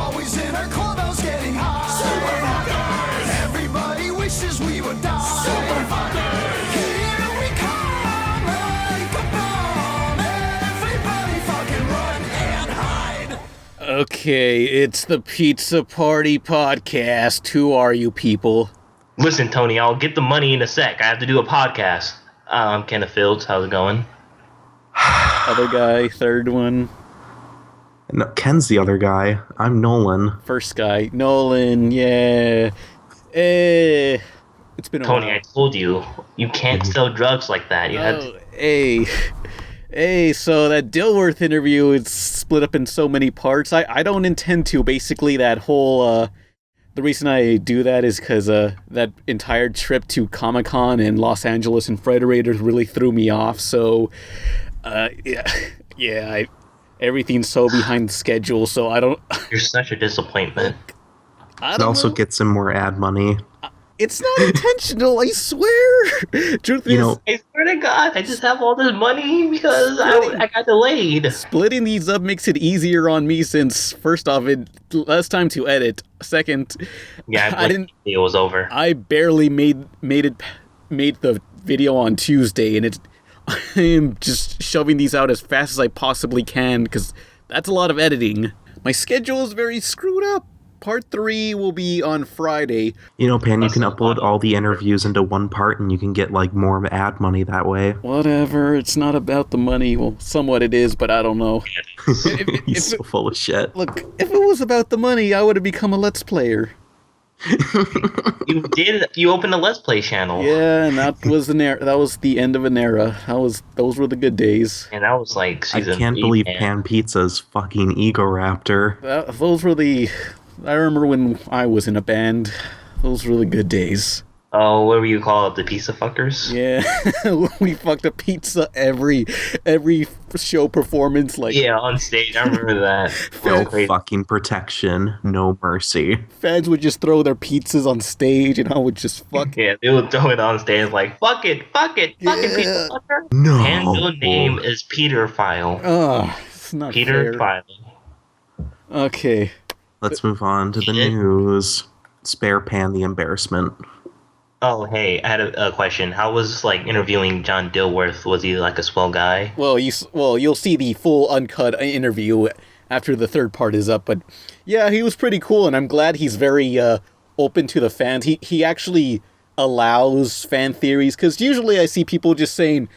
always in our clubhouse getting high. Super fuckers! Everybody wishes we would die. Super fuckers! Here we come like a bomb. Everybody fucking run and hide. Okay, it's the Pizza Party Podcast. Who are you people? Listen, Tony, I'll get the money in a sec. I have to do a podcast. I'm Kenneth Fields. How's it going? Other guy, third one. No, Ken's the other guy. I'm Nolan. First guy, Nolan, yeah. It's been a Tony, while. I told you, you can't sell drugs like that. You had to... Hey, so that Dilworth interview is split up in so many parts. I don't intend to. Basically, that whole, the reason I do that is because that entire trip to Comic-Con in Los Angeles and Frederator really threw me off. So, everything's so behind schedule, so I don't... You're such a disappointment. I It don't also know. gets him more ad money. It's not intentional, I swear. Truth is, I swear to God, I just have all this money because I got delayed. splitting these up makes it easier on me since, first off, it less time to edit. Second, Yeah, I didn't. It was over. I barely made the video on Tuesday, and I am just shoving these out as fast as I possibly can because that's a lot of editing. My schedule is very screwed up. Part 3 will be on Friday. You know, Pan, you can upload all the interviews into one part and you can get, like, more ad money that way. Whatever, it's not about the money. Well, somewhat it is, but I don't know. He's so full of shit. Look, if it was about the money, I would have become a Let's Player. You opened a Let's Play channel. Yeah, and that was the end of an era. Those were the good days. And that was like I season can't 8, believe man. Pan Pizza's fucking Ego Raptor. Those were I remember when I was in a band. Those were the good days. Oh, what were you called? The pizza fuckers? Yeah, we fucked a pizza every show performance. Like, Yeah, on stage. I remember that. No Crazy. fucking protection, no mercy. fans would just throw their pizzas on stage, and I would just fuck. Yeah, they would throw it on stage like, fuck it, fucking pizza fucker. No. Pan's real name is Peter File. It's not Peter fair. File. Okay. Let's move on to the news. Spare Pan the embarrassment. Oh, hey, I had a question. How was, like, interviewing John Dilworth? Was he, like, a swell guy? Well, you'll see the full uncut interview after the third part is up. But yeah, he was pretty cool, and I'm glad he's very open to the fans. He actually allows fan theories, because usually I see people just saying,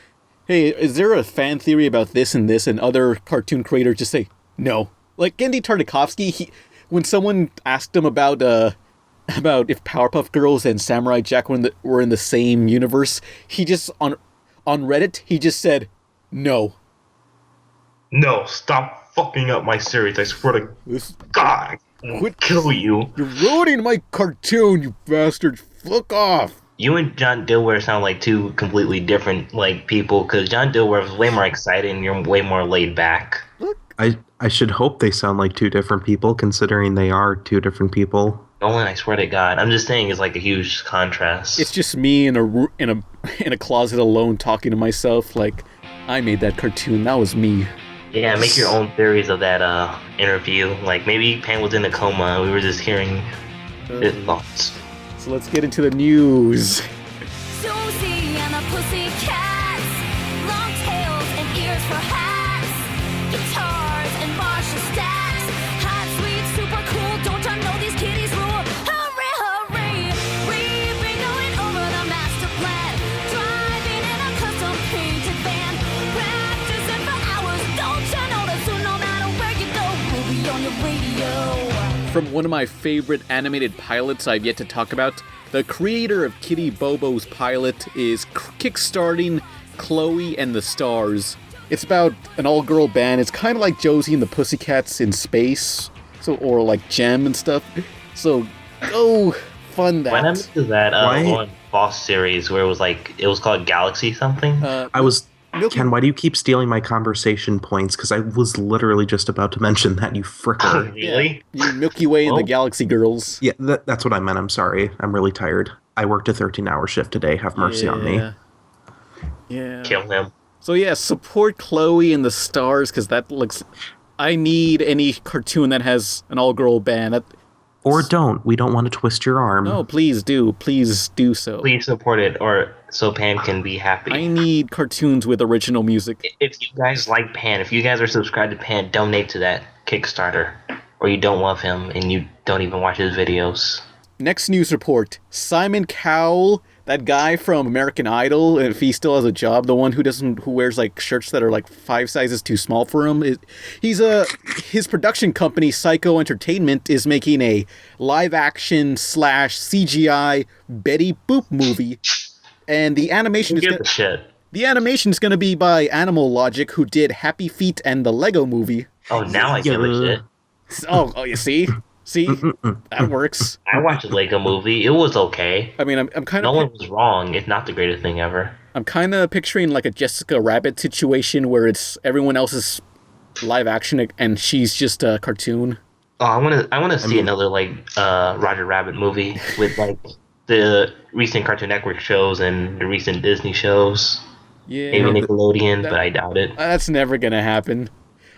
"Hey, is there a fan theory about this?" And other cartoon creators just say no. Like Gendy Tartakovsky, when someone asked him about if Powerpuff Girls and Samurai Jack were in the same universe, he just on Reddit he just said no. No, stop fucking up my series. I swear to God, I will kill you. You're ruining my cartoon, you bastard! Fuck off! You and John Dilworth sound like two completely different, like, people, because John Dilworth is way more excited and you're way more laid back. I should hope they sound like two different people, considering they are two different people. Nolan, I swear to God, I'm just saying it's like a huge contrast. It's just me in a closet alone talking to myself like, I made that cartoon, that was me. Yeah, make your own theories of that interview. Like, maybe Pan was in a coma, we were just hearing his thoughts. So let's get into the news. Josie and the Pussycats, long tails and ears for hats, guitars and Marshall stacks, hot, sweet, super cool, don't you know these kitties rule? Hurry, hurry, we've been going over the master plan, driving in a custom painted van, practicing for hours, don't you know that soon no matter where you go, we'll be on your radio. From one of my favorite animated pilots I've yet to talk about, the creator of Kitty Bobo's pilot is kickstarting Chloe and the Stars. It's about an all-girl band. It's kind of like Josie and the Pussycats in space, or like Gem and stuff. So go fund that. What happened to that Why? one Boss series where it was called Galaxy something? Ken, why do you keep stealing my conversation points? Because I was literally just about to mention that, you fricker. Really? Yeah, Milky Way and the Oh. Galaxy Girls. Yeah, that's what I meant. I'm sorry. I'm really tired. I worked a 13-hour shift today. Have mercy on me. Yeah. Kill him. So yeah, support Chloe and the Stars, because that looks I need any cartoon that has an all-girl band. Or don't. We don't want to twist your arm. No, please do. Please do so. Please support it, or so Pan can be happy. I need cartoons with original music. If you guys like Pan, if you guys are subscribed to Pan, donate to that Kickstarter. Or you don't love him and you don't even watch his videos. Next news report. Simon Cowell, that guy from American Idol, if he still has a job, the one who wears like shirts that are like 5 sizes too small for him. His production company, Psycho Entertainment, is making a live action / CGI Betty Boop movie. And the animation is going to be by Animal Logic, who did Happy Feet and the Lego Movie. Oh, now I give a shit. Oh, you see? See? That works. I watched the Lego Movie. It was okay. I mean, I'm kind of... Nolan was wrong. It's not the greatest thing ever. I'm kind of picturing like a Jessica Rabbit situation where it's everyone else is live action and she's just a cartoon. Oh, I want to see another like Roger Rabbit movie with like the recent Cartoon Network shows and the recent Disney shows. Yeah. Maybe Nickelodeon, but I doubt it. That's never gonna happen.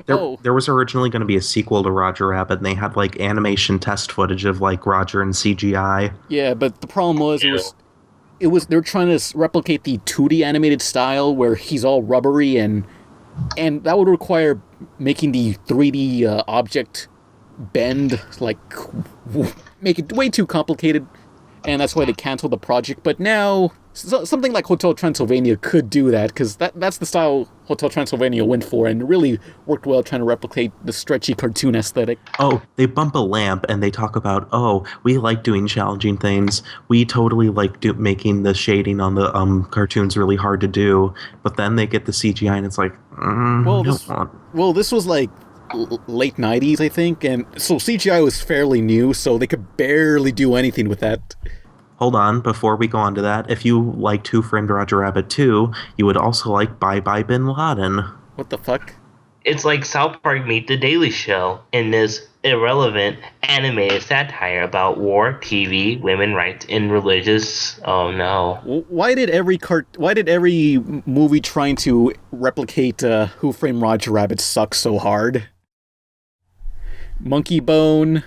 There was originally going to be a sequel to Roger Rabbit, and they had like animation test footage of like Roger and CGI. Yeah, but the problem was they're trying to replicate the 2D animated style where he's all rubbery and that would require making the 3D object bend, like make it way too complicated, and that's why they canceled the project. But now something like Hotel Transylvania could do that, because that's the style Hotel Transylvania went for, and it really worked well trying to replicate the stretchy cartoon aesthetic. Oh, they bump a lamp and they talk about, oh, we like doing challenging things. We totally like making the shading on the cartoons really hard to do. But then they get the CGI and it's like, this was like late 90s, I think, and so CGI was fairly new, so they could barely do anything with that. Hold on, before we go on to that, if you liked Who Framed Roger Rabbit 2, you would also like Bye Bye Bin Laden. What the fuck? It's like South Park Meet the Daily Show in this irrelevant animated satire about war, TV, women rights, and religious... Oh no. Why did every movie trying to replicate Who Framed Roger Rabbit suck so hard? Monkey Bone...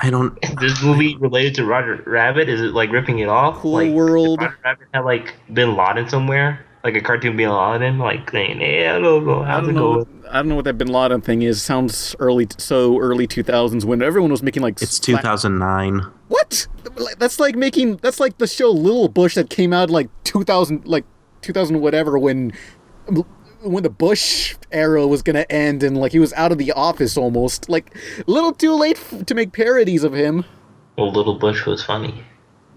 Is this movie related to Roger Rabbit? Is it like ripping it off? Cool like, World. Roger Rabbit had like Bin Laden somewhere, like a cartoon Bin Laden, like saying, "Yeah, I don't know." I don't know what that Bin Laden thing is. Sounds early 2000s when everyone was making like. It's 2009. What? That's like the show Little Bush that came out like 2000 whatever when the Bush era was gonna end and like he was out of the office almost, like a little too late to make parodies of him. Well, Little Bush was funny.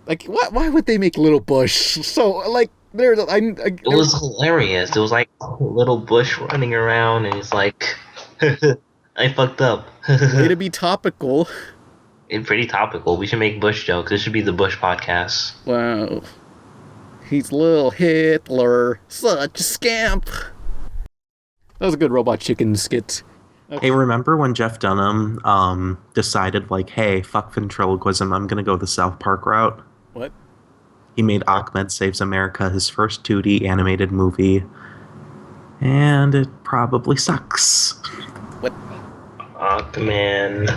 Like why would they make Little Bush so like it was hilarious. It was like Little Bush running around and he's like I fucked up. Way to be topical. It's pretty topical. We should make Bush jokes. This should be the Bush podcast. Wow. He's little Hitler, such a scamp. That was a good Robot Chicken skit. Okay. Hey, remember when Jeff Dunham decided, like, hey, fuck ventriloquism, I'm going to go the South Park route? What? He made Ahmed Saves America his first 2D animated movie. And it probably sucks. What? Ahmed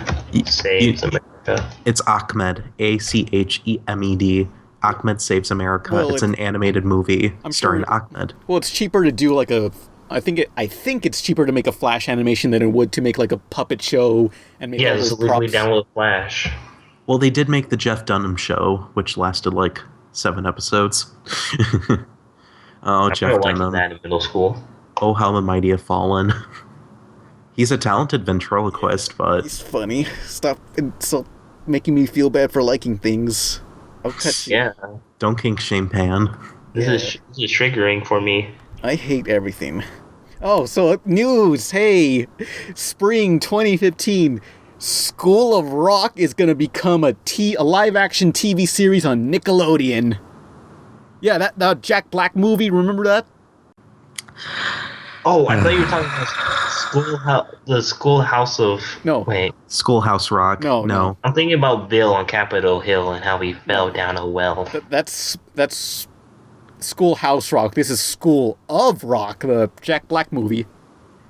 Saves America. It's Ahmed, Achemed. Ahmed Saves America. Well, it's an animated movie starring Ahmed. Well, it's cheaper to do like a... I think it's cheaper to make a Flash animation than it would to make like a puppet show and make all those props. Yeah, just download Flash. Well, they did make the Jeff Dunham show, which lasted like 7 episodes. Jeff Dunham. That in middle school. Oh, how the mighty have fallen. He's a talented ventriloquist, but he's funny. Stop making me feel bad for liking things. I'll cut you. Yeah. Don't kink shame Pan. This is triggering for me. I hate everything. Oh, so news! Hey, spring 2015, School of Rock is gonna become a live-action TV series on Nickelodeon. Yeah, that Jack Black movie. Remember that? Oh, I thought you were talking about the Schoolhouse of... No. Wait. Schoolhouse Rock. No. I'm thinking about Bill on Capitol Hill and how he fell down a well. That's Schoolhouse Rock. This is School of Rock, the Jack Black movie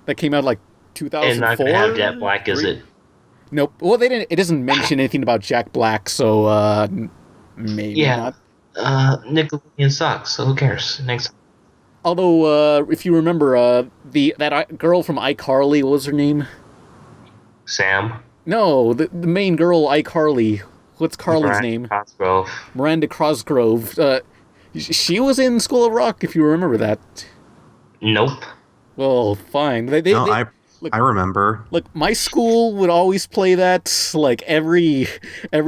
that came out like And not 2004. gonna have Jet Black, is it? Nope. Well, they didn't. It doesn't mention anything about Jack Black, so maybe Yeah. not. Nickelodeon sucks, so who cares? Next. Although, if you remember, that girl from iCarly, what was her name? Sam. No, the main girl, iCarly. What's Carly's name? Cosgrove. Miranda Cosgrove. She was in School of Rock, if you remember that. Nope. Well, fine. I remember. Look, my school would always play that. Like every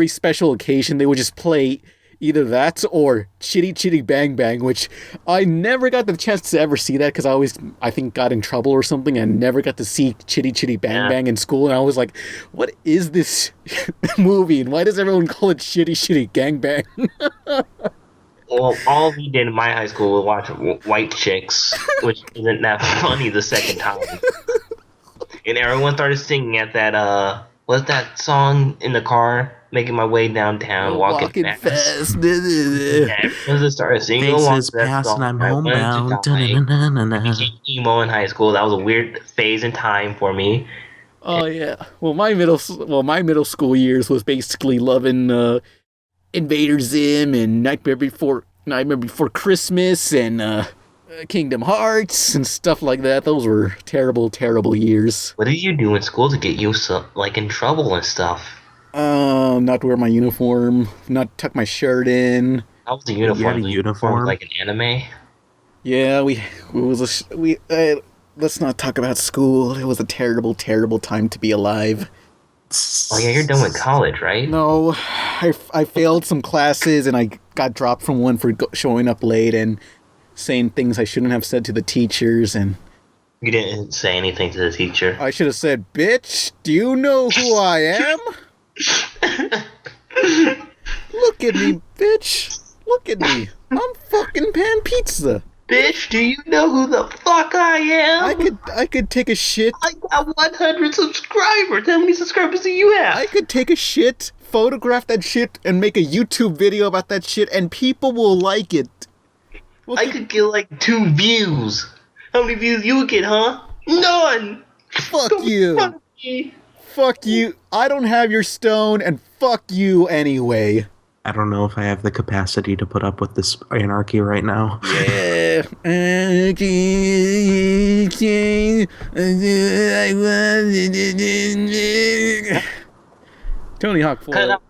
special occasion, they would just play either that or Chitty Chitty Bang Bang, which I never got the chance to ever see that because I think, got in trouble or something and never got to see Chitty Chitty Bang Bang in school. And I was like, what is this movie? And why does everyone call it Chitty Chitty Gang Bang? Well, all we did in my high school was watch White Chicks, which isn't that funny the second time. And everyone started singing at that, what's that song in the car? Making my way downtown, walking fast. Yeah, everyone just started singing along Faces to that pass song. and I'm I wanted to homebound. die. Da-na-na-na-na. I became emo in high school. That was a weird phase in time for me. Oh yeah. Well, my middle school years was basically loving Invader Zim and Nightmare Before Christmas and Kingdom Hearts and stuff like that. Those were terrible, terrible years. What did you do in school to get you in trouble and stuff? Not wear my uniform, not tuck my shirt in. How was the uniform? You had a The uniform? like an anime? Yeah, let's not talk about school. It was a terrible, terrible time to be alive. Oh yeah, you're done with college, right? No, I failed some classes and I got dropped from one for showing up late and saying things I shouldn't have said to the teachers, and You didn't say anything to the teacher. I should have said, "Bitch, do you know who I am? Look at me, bitch. Look at me. I'm fucking Pan Pizza. Bitch, do you know who the fuck I am? I could take a shit. I got 100 subscribers. How many subscribers do you have? I could take a shit, photograph that shit, and make a YouTube video about that shit, and people will like it. I could get like 2 views. How many views you would get, huh? None! Fuck Don't you. fuck me. Fuck you. I don't have your stone, and fuck you anyway. I don't know if I have the capacity to put up with this anarchy right now. Yeah. Tony Hawk 4. Cut out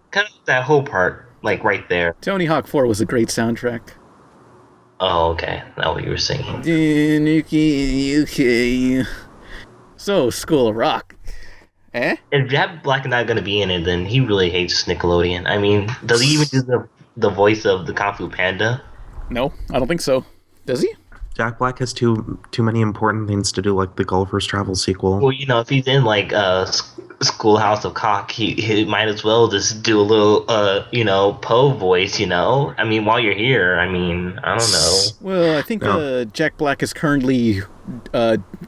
that whole part, like right there. Tony Hawk 4 was a great soundtrack. Oh, okay. That's what you were singing. So, School of Rock. Eh? If Jack Black not gonna be in it, then he really hates Nickelodeon. I mean, does he even do the voice of the Kung Fu Panda? No, I don't think so. Does he? Jack Black has too many important things to do, like the Gulliver's Travel sequel. Well, you know, if he's in like Schoolhouse of Cock, he might as well just do a little Poe voice. You know, I mean, while you're here, I mean, I don't know. Well, I think Jack Black is currently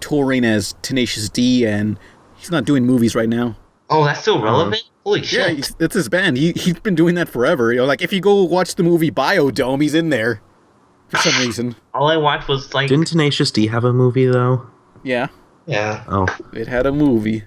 touring as Tenacious D, and he's not doing movies right now. Oh, that's still relevant? Holy shit! Yeah, it's his band. He's been doing that forever. You know, like if you go watch the movie Biodome, he's in there for some reason. All I watched was like. Didn't Tenacious D have a movie though? Yeah. Yeah. Oh. It had a movie.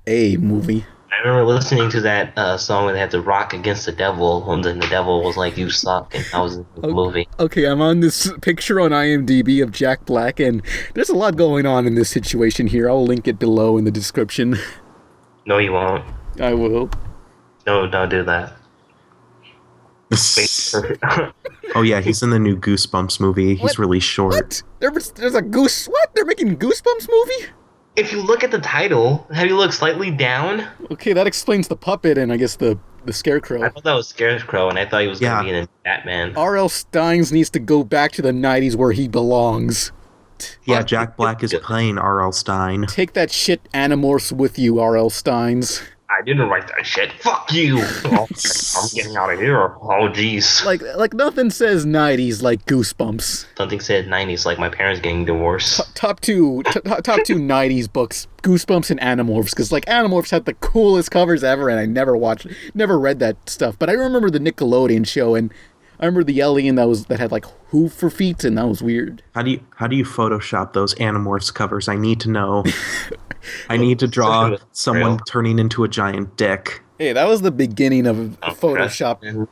A movie. I remember listening to that song where they had to rock against the devil, and then the devil was like, "You suck," and that was the movie. Okay, I'm on this picture on IMDb of Jack Black, and there's a lot going on in this situation here. I'll link it below in the description. No, you won't. I will. No, don't do that. Oh yeah, he's in the new Goosebumps movie. He's What? really short. What? There's a goose. What? They're making Goosebumps movie? If you look at the title, have you looked slightly down? Okay, that explains the puppet and I guess the Scarecrow. I thought that was Scarecrow, and I thought he was going Yeah. to be in Batman. R.L. Steins needs to go back to the 90s where he belongs. Yeah, Jack Black is playing R.L. Stein. Take that shit Animorphs with you, R.L. Steins. I didn't write that shit. Fuck you! Oh, I'm getting out of here. Oh, jeez. Like nothing says 90s like Goosebumps. Something said 90s, like my parents getting divorced. Top two 90s books, Goosebumps and Animorphs, because like Animorphs had the coolest covers ever, and I never read that stuff. But I remember the Nickelodeon show, and I remember the alien that had like hoof for feet, and that was weird. How do you Photoshop those Animorphs covers? I need to know. I need to draw someone turning into a giant dick. Hey, that was the beginning of Photoshop.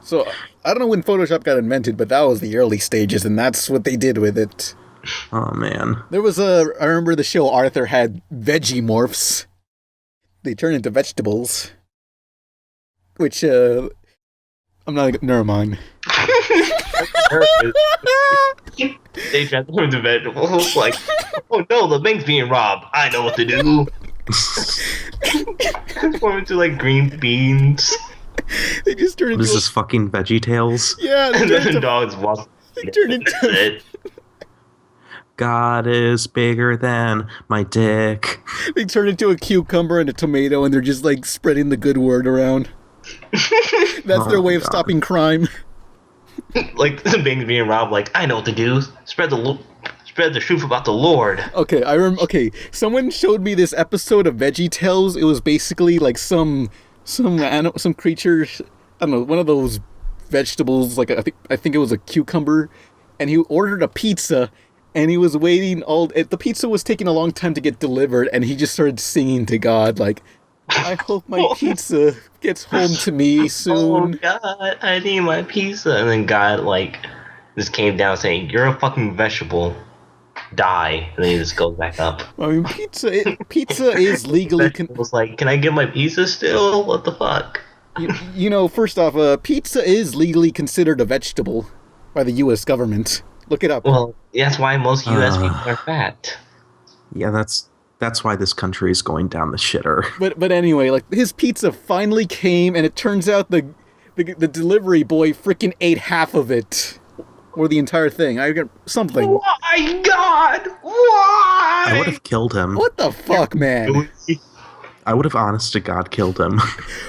So I don't know when Photoshop got invented, but that was the early stages, and that's what they did with it. Oh man. I remember the show Arthur had Vegemorphs. They turn into vegetables. Which, never mind. They transform into vegetables. Like, oh no, the bank's being robbed. I know what to do. Transform into like green beans. They just turn into. This is fucking VeggieTales. Yeah, And then dogs walk. They turn into. God is bigger than my dick. They turn into a cucumber and a tomato, and they're just like spreading the good word around. That's their way of stopping crime. Like the bank's being robbed. Like, I know what to do. Spread the truth about the Lord. Okay, Okay, someone showed me this episode of VeggieTales. It was basically like some creature. I don't know, one of those vegetables. Like I think it was a cucumber, and he ordered a pizza. And he was waiting the pizza was taking a long time to get delivered, and he just started singing to God, like, I hope my pizza gets home to me soon. Oh God, I need my pizza. And then God, like, just came down saying, you're a fucking vegetable. Die. And then he just goes back up. I mean, pizza is legally... was like, can I get my pizza still? What the fuck? You know, first off, pizza is legally considered a vegetable by the U.S. government. Look it up. Well, that's why most U.S. people are fat. Yeah, that's why this country is going down the shitter. But anyway, like his pizza finally came, and it turns out the delivery boy freaking ate half of it, or the entire thing. I got something. Why, God? Why? I would have killed him. What the fuck, man? I would have, honest to God, killed him.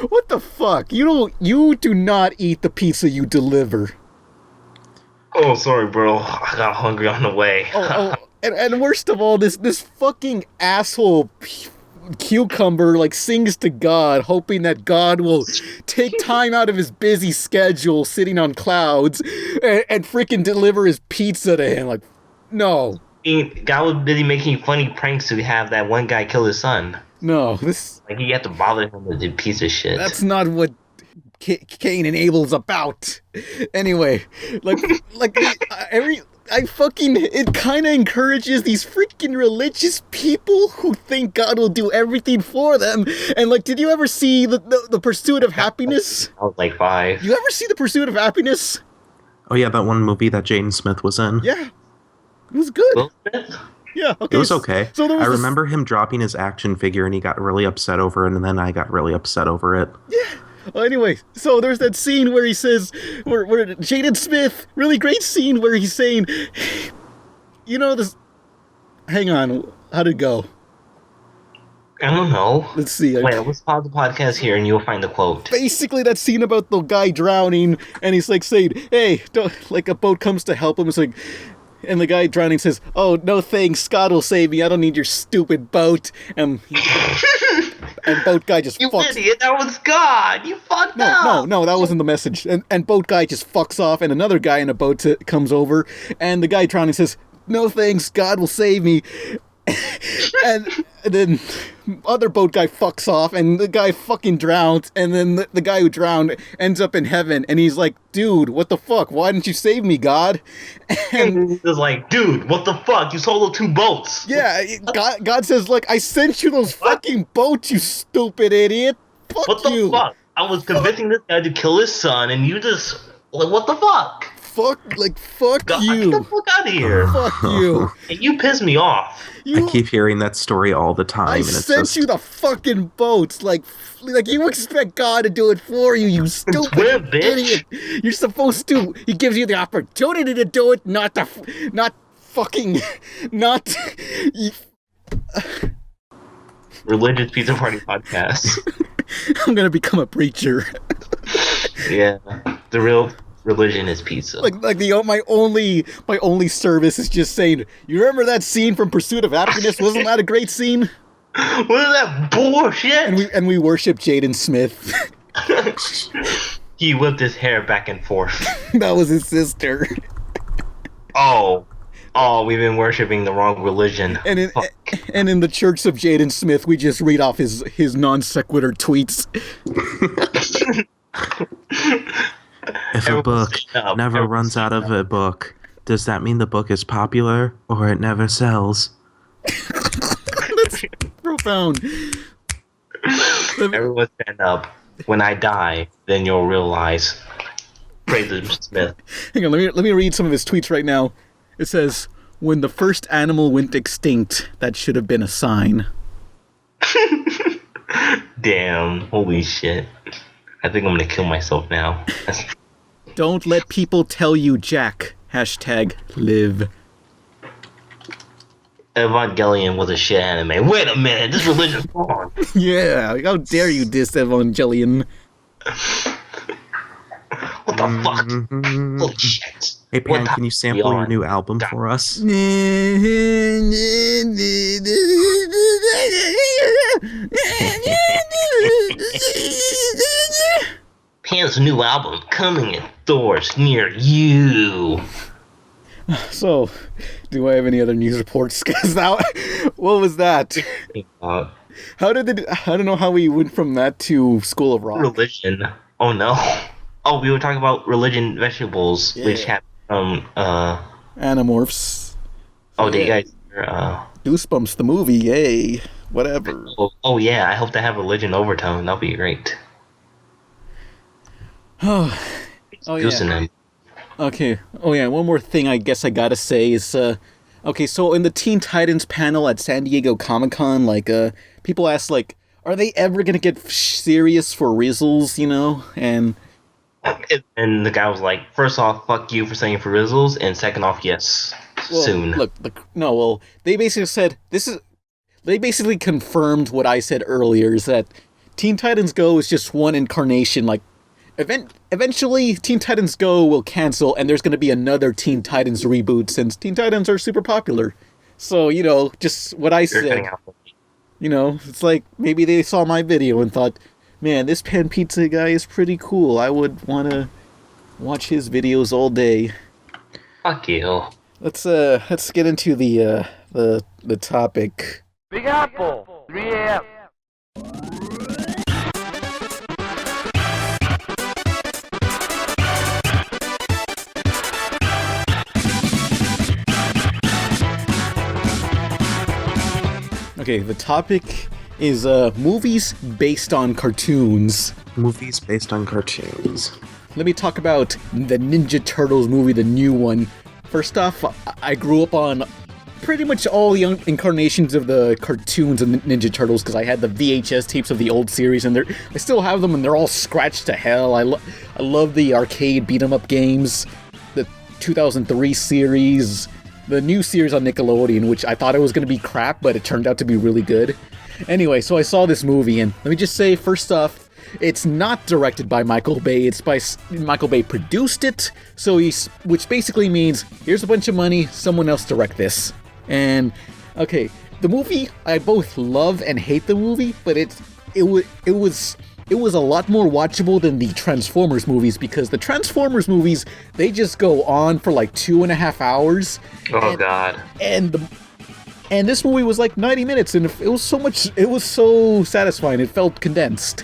What the fuck? You do not eat the pizza you deliver. Oh, sorry, bro. I got hungry on the way. And worst of all, this fucking asshole cucumber like sings to God, hoping that God will take time out of his busy schedule, sitting on clouds, and freaking deliver his pizza to him. Like, no. God was busy making funny pranks to have that one guy kill his son. No, this... Like, he had to bother him with the piece of shit. That's not what Cain and Abel's about. Anyway, it kind of encourages these freaking religious people who think God will do everything for them. And like, did you ever see the Pursuit of Happiness? I was like 5. You ever see the Pursuit of Happiness? Oh yeah, that one movie that Jaden Smith was in. Yeah, it was good. Will Smith? Yeah, okay. It was okay. So I remember him dropping his action figure, and he got really upset over it, and then I got really upset over it. Yeah. Well, anyway, so there's that scene where he says, where Jaden Smith, really great scene where he's saying, you know, this, hang on, how'd it go? I don't know. Let's see. Wait, let's pause the podcast here and you'll find the quote. Basically, that scene about the guy drowning, and he's like saying, hey, don't, like a boat comes to help him, it's like, and the guy drowning says, oh, no thanks, God will save me, I don't need your stupid boat, and boat guy just fucks... You idiot, that was God! You fucked up! No, that wasn't the message. And boat guy just fucks off, and another guy in a boat comes over, and the guy drowning says, no thanks, God will save me. and then other boat guy fucks off, and the guy fucking drowns, and then the guy who drowned ends up in heaven, and he's like, dude, what the fuck? Why didn't you save me, God? And he was like, dude, what the fuck? You soloed 2 boats. Yeah, God says, like, I sent you those fucking boats, you stupid idiot. Fuck what the you. Fuck? I was convincing this guy to kill his son, and you just, like, what the fuck? Fuck God, you. Get the fuck out of here. Fuck you. And you piss me off. I keep hearing that story all the time. I sent you the fucking boats. Like you expect God to do it for you, you stupid Swim, bitch. idiot. You're supposed to. He gives you the opportunity to do it, not Religious Pizza Party podcast. I'm gonna become a preacher. Yeah, the real religion is pizza. Like my only service is just saying, you remember that scene from Pursuit of Happiness? Wasn't that a great scene? What is that bullshit? And we worship Jaden Smith. He whipped his hair back and forth. That was his sister. Oh, we've been worshiping the wrong religion. And in the Church of Jaden Smith, we just read off his non sequitur tweets. If a book never runs out of a book, does that mean the book is popular or it never sells? That's profound. Everyone stand up. When I die, then you'll realize. Praise Smith. Hang on, let me read some of his tweets right now. It says, "When the first animal went extinct, that should have been a sign." Damn, holy shit. I think I'm gonna kill myself now. "Don't let people tell you Jack. #live." Evangelion was a shit anime. Wait a minute, this religion's wrong. Yeah, how dare you diss Evangelion? What the fuck? Holy shit. Hey, Pan, can you sample your new album for us? Pan's new album coming in stores near you. So, do I have any other news reports? Cause what was that? I don't know how we went from that to School of Rock. Religion. Oh no. Oh, we were talking about religion vegetables, which have Animorphs. Oh, do you guys Goosebumps the movie, yay. Whatever. Oh yeah, I hope they have religion overtone. That'll be great. Oh yeah. Okay. Oh yeah, one more thing I guess I gotta say is okay, so in the Teen Titans panel at San Diego Comic-Con, people asked are they ever gonna get serious for Rizzles, you know? And the guy was like, first off, fuck you for saying for Rizzles, and second off, yes, soon. Look, they basically said they basically confirmed what I said earlier, is that Teen Titans Go is just one incarnation, eventually Teen Titans Go will cancel and there's going to be another Teen Titans reboot since Teen Titans are super popular. So, just what I said. It's like maybe they saw my video and thought, man, this Pan Pizza guy is pretty cool. I would want to watch his videos all day. Fuck you. Let's get into the topic. Big Apple, 3 a.m. Okay, the topic is movies based on cartoons. Movies based on cartoons. Let me talk about the Ninja Turtles movie, the new one. First off, I grew up on pretty much all the incarnations of the cartoons of Ninja Turtles because I had the VHS tapes of the old series, and I still have them, and they're all scratched to hell. I love the arcade beat-em-up games, the 2003 series, the new series on Nickelodeon, which I thought it was going to be crap, but it turned out to be really good. Anyway, so I saw this movie, and let me just say, first off, it's not directed by Michael Bay. Michael Bay produced it, which basically means, here's a bunch of money, someone else direct this. And, okay, the movie, I both love and hate the movie, but it was a lot more watchable than the Transformers movies, because the Transformers movies, they just go on for 2.5 hours. Oh, God. And this movie was 90 minutes, and it was so satisfying. It felt condensed.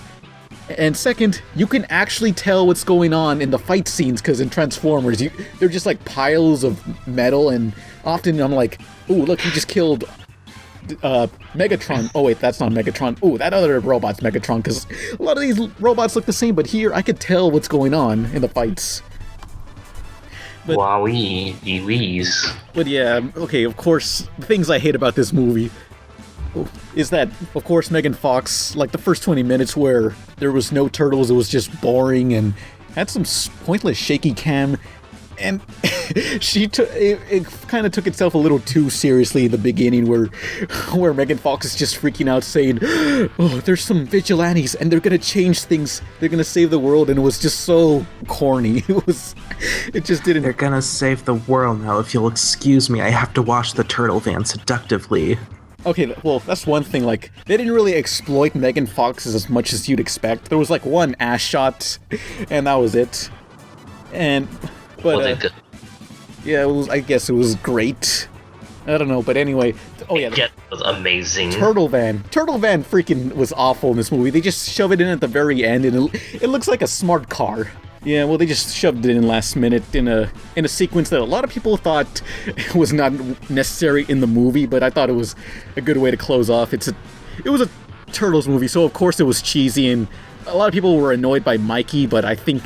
And second, you can actually tell what's going on in the fight scenes, because in Transformers, they're just piles of metal, and often I'm like, ooh, look, he just killed Megatron. Oh wait, that's not Megatron. Ooh, that other robot's Megatron, because a lot of these robots look the same, but here I could tell what's going on in the fights. But, Wowee. But yeah, okay, of course, the things I hate about this movie is that, of course, Megan Fox, the first 20 minutes where there was no turtles, it was just boring and had some pointless shaky cam, and it kind of took itself a little too seriously in the beginning, where Megan Fox is just freaking out saying, oh, there's some vigilantes and they're gonna change things, they're gonna save the world, and it was just so corny. It just didn't. They're gonna save the world now. If you'll excuse me, I have to wash the turtle van seductively. Okay, well, that's one thing, like, they didn't really exploit Megan Fox as much as you'd expect. There was, like, one ass shot, and that was it. But, yeah, I guess it was great. I don't know, but anyway. Oh, yeah. It was amazing. Turtle Van freaking was awful in this movie. They just shove it in at the very end, and it looks like a smart car. Yeah, well, they just shoved it in last minute in a sequence that a lot of people thought was not necessary in the movie, but I thought it was a good way to close off. It was a Turtles movie, so of course it was cheesy, and a lot of people were annoyed by Mikey, but I think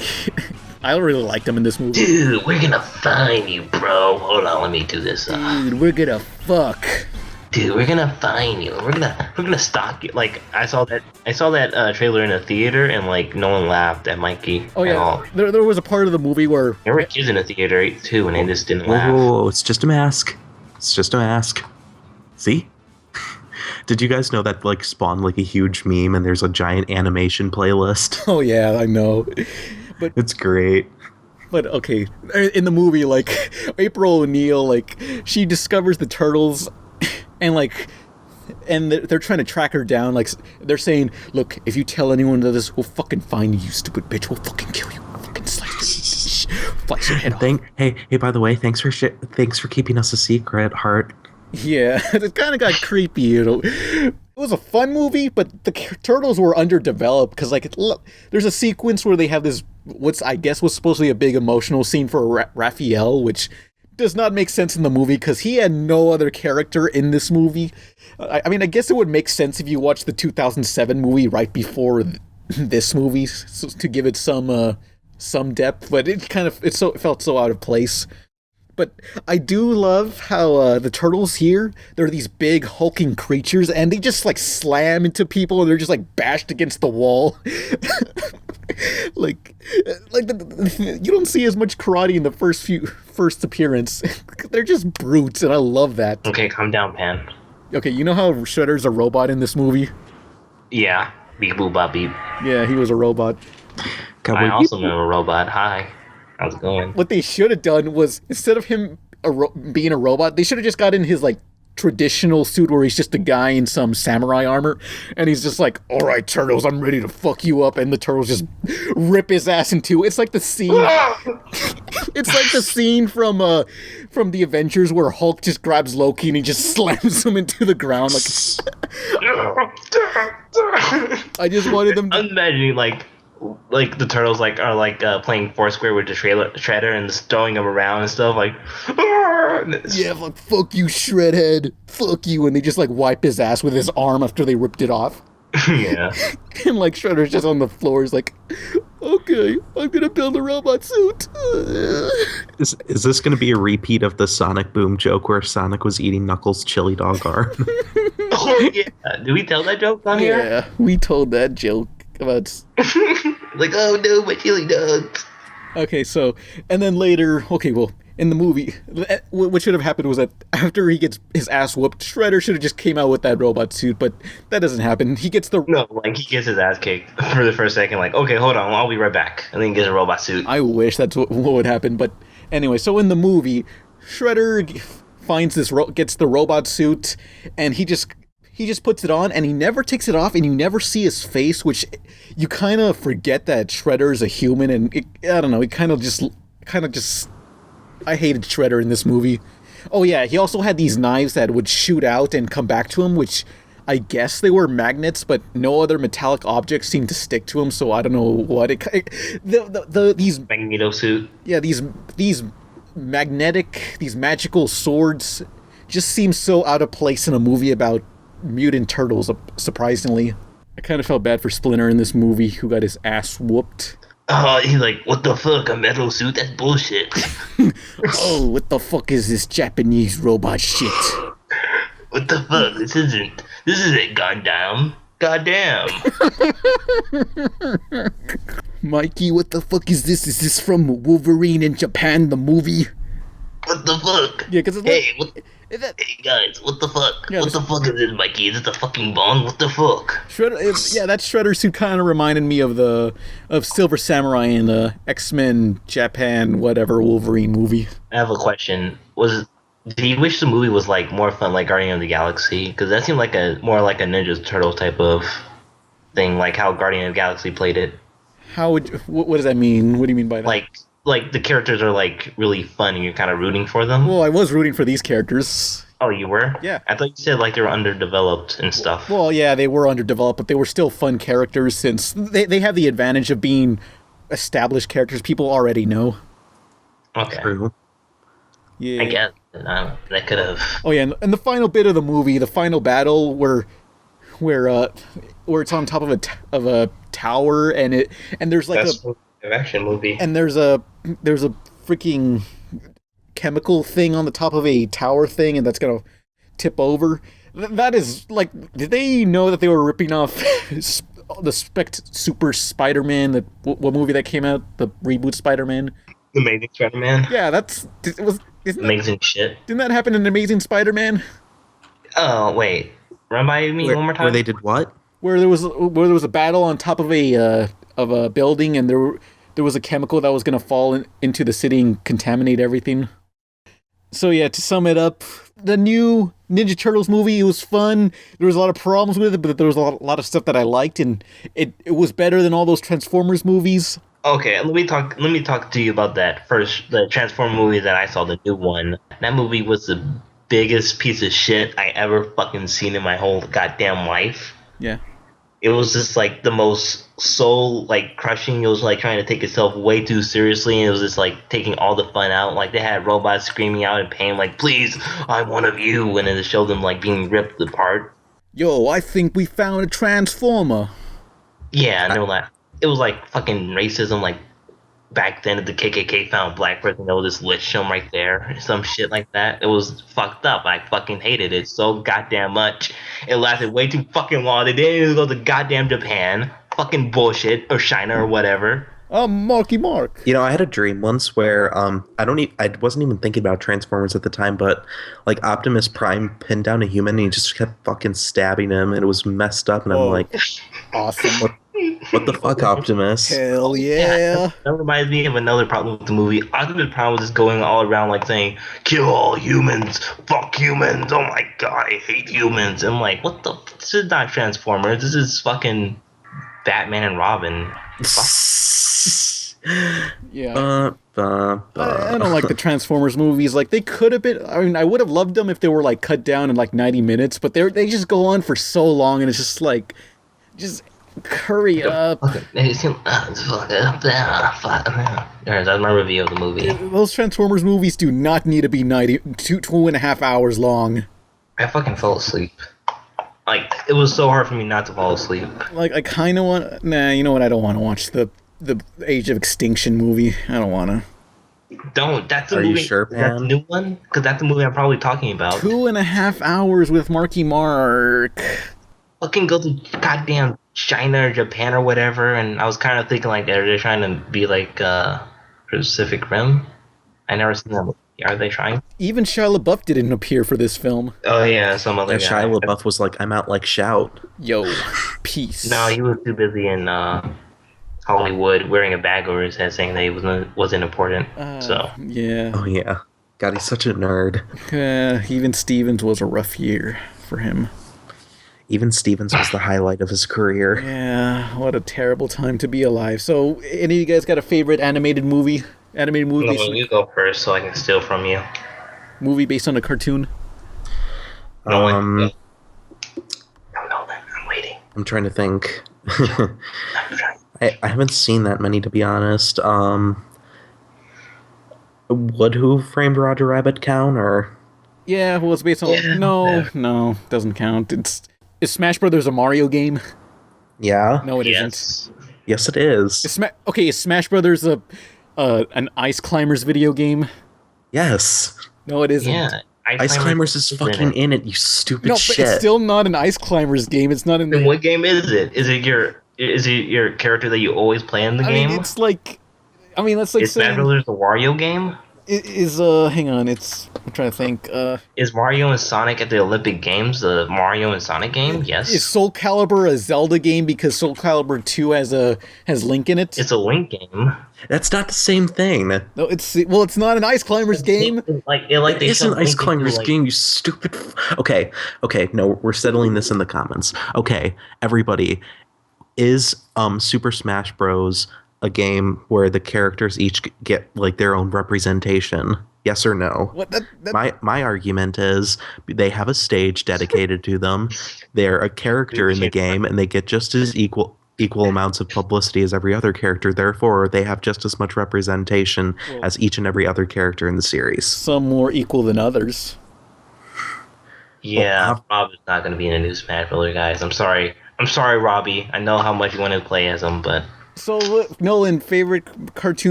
I really liked him in this movie. Dude, we're gonna find you, bro. Hold on, let me do this. Dude, we're gonna fuck. Dude, we're gonna find you. We're gonna stalk you. Like I saw that trailer in a theater, and like no one laughed at Mikey. Oh yeah, at all. there was a part of the movie where There were kids in the theater too, and they just didn't laugh. Whoa, it's just a mask. It's just a mask. See? Did you guys know that like spawned like a huge meme, and there's a giant animation playlist? Oh yeah, I know. But It's great. But okay, in the movie, like April O'Neil, like she discovers the turtles, and they're trying to track her down. Like they're saying, "Look, if you tell anyone of this, we'll fucking find you, you stupid bitch. We'll fucking kill you. We'll fucking slice your head off." Hey, by the way, thanks for keeping us a secret, Heart. Yeah, it kind of got creepy, you know. It was a fun movie, but the turtles were underdeveloped because, like, there's a sequence where they have this, I guess was supposed to be a big emotional scene for Raphael, which does not make sense in the movie because he had no other character in this movie. I mean, I guess it would make sense if you watched the 2007 movie right before this movie to give it some depth, but it felt so out of place. But I do love how the turtles here, they're these big hulking creatures, and they just like slam into people, and they're just like bashed against the wall. You don't see as much karate in the first appearance. They're just brutes, and I love that. Okay, calm down, Pan. Okay, you know how Shredder's a robot in this movie? Yeah, beep boop bop beep. Yeah, he was a robot. I also know a robot. Hi, how's it going? What they should have done was, instead of him being a robot, they should have just got in his like traditional suit where he's just a guy in some samurai armor, and he's just like, "All right, turtles, I'm ready to fuck you up," and the turtles just rip his ass in two. It's like the scene. It's like the scene from the Avengers where Hulk just grabs Loki and he just slams him into the ground. Like, I just wanted them to... I'm imagining like the turtles are playing Foursquare with the Shredder and just throwing him around and stuff like. Yeah, like, fuck you, Shredhead, fuck you, and they just like wipe his ass with his arm after they ripped it off. Yeah. And like Shredder's just on the floor, he's like, "Okay, I'm gonna build a robot suit." Is this going to be a repeat of the Sonic Boom joke where Sonic was eating Knuckles' chili dog arm? Oh yeah. Did we tell that joke on here? Yeah, we told that joke about. Like, oh no, my chili dogs. Okay, so, and then later, okay, well, in the movie, what should have happened was that after he gets his ass whooped, Shredder should have just came out with that robot suit, but that doesn't happen. He gets the... No, like, he gets his ass kicked for the first second, like, okay, hold on, I'll be right back. And then he gets a robot suit. I wish that's what would happen, but anyway, so in the movie, Shredder finds gets the robot suit, and he just puts it on, and he never takes it off, and you never see his face, which you kind of forget that Shredder is a human, and I don't know, it kind of just, I hated Shredder in this movie. Oh yeah, he also had these knives that would shoot out and come back to him, which I guess they were magnets, but no other metallic objects seemed to stick to him, so I don't know what these Magneto suit. Yeah, these magical swords just seem so out of place in a movie about mutant turtles, surprisingly. I kind of felt bad for Splinter in this movie, who got his ass whooped. Oh, he's like, what the fuck, a metal suit? That's bullshit. Oh, what the fuck is this Japanese robot shit? What the fuck? This isn't Gundam. Goddamn. Mikey, what the fuck is this? Is this from Wolverine in Japan, the movie? What the fuck? Yeah, because hey guys, what the fuck? Yeah, what the fuck is this, Mikey? Is it the fucking bong? What the fuck? Shredder, that Shredder suit kind of reminded me of Silver Samurai in the X-Men Japan whatever Wolverine movie. I have a question. Was Do you wish the movie was like more fun, like Guardian of the Galaxy? Because that seemed like a more like a Ninja Turtle type of thing, like how Guardian of the Galaxy played it. How would what does that mean? What do you mean by that? Like the characters are like really fun, and you're kind of rooting for them. Well, I was rooting for these characters. Oh, you were? Yeah. I thought you said like they were underdeveloped and stuff. Well, yeah, they were underdeveloped, but they were still fun characters since they have the advantage of being established characters people already know. Okay. True. Yeah. I guess that could have. Oh yeah, and the final bit of the movie, the final battle where it's on top of a tower and there's like That's an action movie. and there's a freaking chemical thing on the top of a tower thing, and that's gonna tip over. That is like, did they know that they were ripping off the Super Spider-Man? What movie that came out? The reboot Spider-Man. Amazing Spider-Man. Yeah, Amazing shit. Didn't that happen in Amazing Spider-Man? Oh wait, remind me one more time. Where they did what? Where there was a battle on top of a building, and there was a chemical that was gonna fall into the city and contaminate everything. So yeah, to sum it up, the new Ninja Turtles movie, it was fun. There was a lot of problems with it, but there was a lot of stuff that I liked, and it was better than all those Transformers movies. Okay, let me talk to you about that first. The Transformer movie that I saw, the new one. That movie was the biggest piece of shit I ever fucking seen in my whole goddamn life. Yeah. It was just like the most soul like crushing. It was like trying to take itself way too seriously, and it was just like taking all the fun out. Like they had robots screaming out in pain, like "Please, I'm one of you," and then it showed them like being ripped apart. Yo, I think we found a Transformer. Yeah, and they were like, it was like fucking racism. Like back then, if the KKK found black person, they would just lynch them right there, some shit like that. It was fucked up. I fucking hated it so goddamn much. It lasted way too fucking long. They didn't even go to goddamn Japan. Fucking bullshit, or China, or whatever. Marky Mark. You know, I had a dream once where I wasn't even thinking about Transformers at the time, but like Optimus Prime pinned down a human and he just kept fucking stabbing him, and it was messed up, and I'm like, Awesome. what the fuck, Optimus? Hell yeah. That reminds me of another problem with the movie. Optimus Prime was just going all around like saying, "Kill all humans, fuck humans, oh my god, I hate humans." I'm like, what the? This is not Transformers. This is fucking Batman and Robin. Yeah. I don't like the Transformers movies. Like, they could have been, I mean, I would have loved them if they were like cut down in like 90 minutes, but they just go on for so long, and it's just like, just hurry up. That's my review of the movie. Those Transformers movies do not need to be 2.5 hours long. I fucking fell asleep. Like, it was so hard for me not to fall asleep. Like, I kind of want, nah, you know what, I don't want to watch the Age of Extinction movie. I don't want to. Don't. That's the Are movie. you sure, Is that the Pam? new one? Because that's the movie I'm probably talking about. 2.5 hours with Marky Mark. Fucking go to goddamn China or Japan or whatever, and I was kind of thinking like they're trying to be like Pacific Rim. I never seen that movie. Are they trying? Even Shia LaBeouf didn't appear for this film. Oh yeah, some other And guy. Shia LaBeouf was like, I'm out like Shout. Yo, peace. No, he was too busy in Hollywood wearing a bag over his head saying that he wasn't important. So Yeah. Oh yeah. God, he's such a nerd. Even Stevens was a rough year for him. Even Stevens was the highlight of his career. Yeah, what a terrible time to be alive. So, any of you guys got a favorite animated movie? Animated movie, no, you go first so I can steal from you. movie based on a cartoon? Nolan, I'm waiting. I'm trying to think. I'm trying. I haven't seen that many, to be honest. Would Who Framed Roger Rabbit count, or? Yeah, well, it's based on. Yeah. No, doesn't count. Is Smash Brothers a Mario game? Yeah. No, it not Yes. Yes, it is. Is Smash Brothers an Ice Climbers video game? Yes. No, it isn't. Yeah. Ice Climbers is fucking in it, you stupid No, but shit. it's still not an Ice Climbers game. It's not in. Then what game is it? Is it your character that you always play in the I game? mean, it's like. I mean, that's like Is Smash saying. Brothers the Wario game? Hang on, I'm trying to think. Is Mario and Sonic at the Olympic Games the Mario and Sonic game? Yes. Is Soul Calibur a Zelda game because Soul Calibur 2 has Link in it? It's a Link game. That's not the same thing. No, it's not an Ice Climbers game. It is an Ice Climbers game, you stupid. Okay, no, we're settling this in the comments. Okay, everybody, is Super Smash Bros. A game where the characters each get like their own representation? Yes or no? What? My argument is they have a stage dedicated to them. They're a character in the game, and they get just as equal amounts of publicity as every other character. Therefore, they have just as much representation as each and every other character in the series. Some more equal than others. Yeah, Rob is not going to be in a new Smash Bros. Guys. I'm sorry, Robbie. I know how much you want to play as him, but. So, Nolan, favorite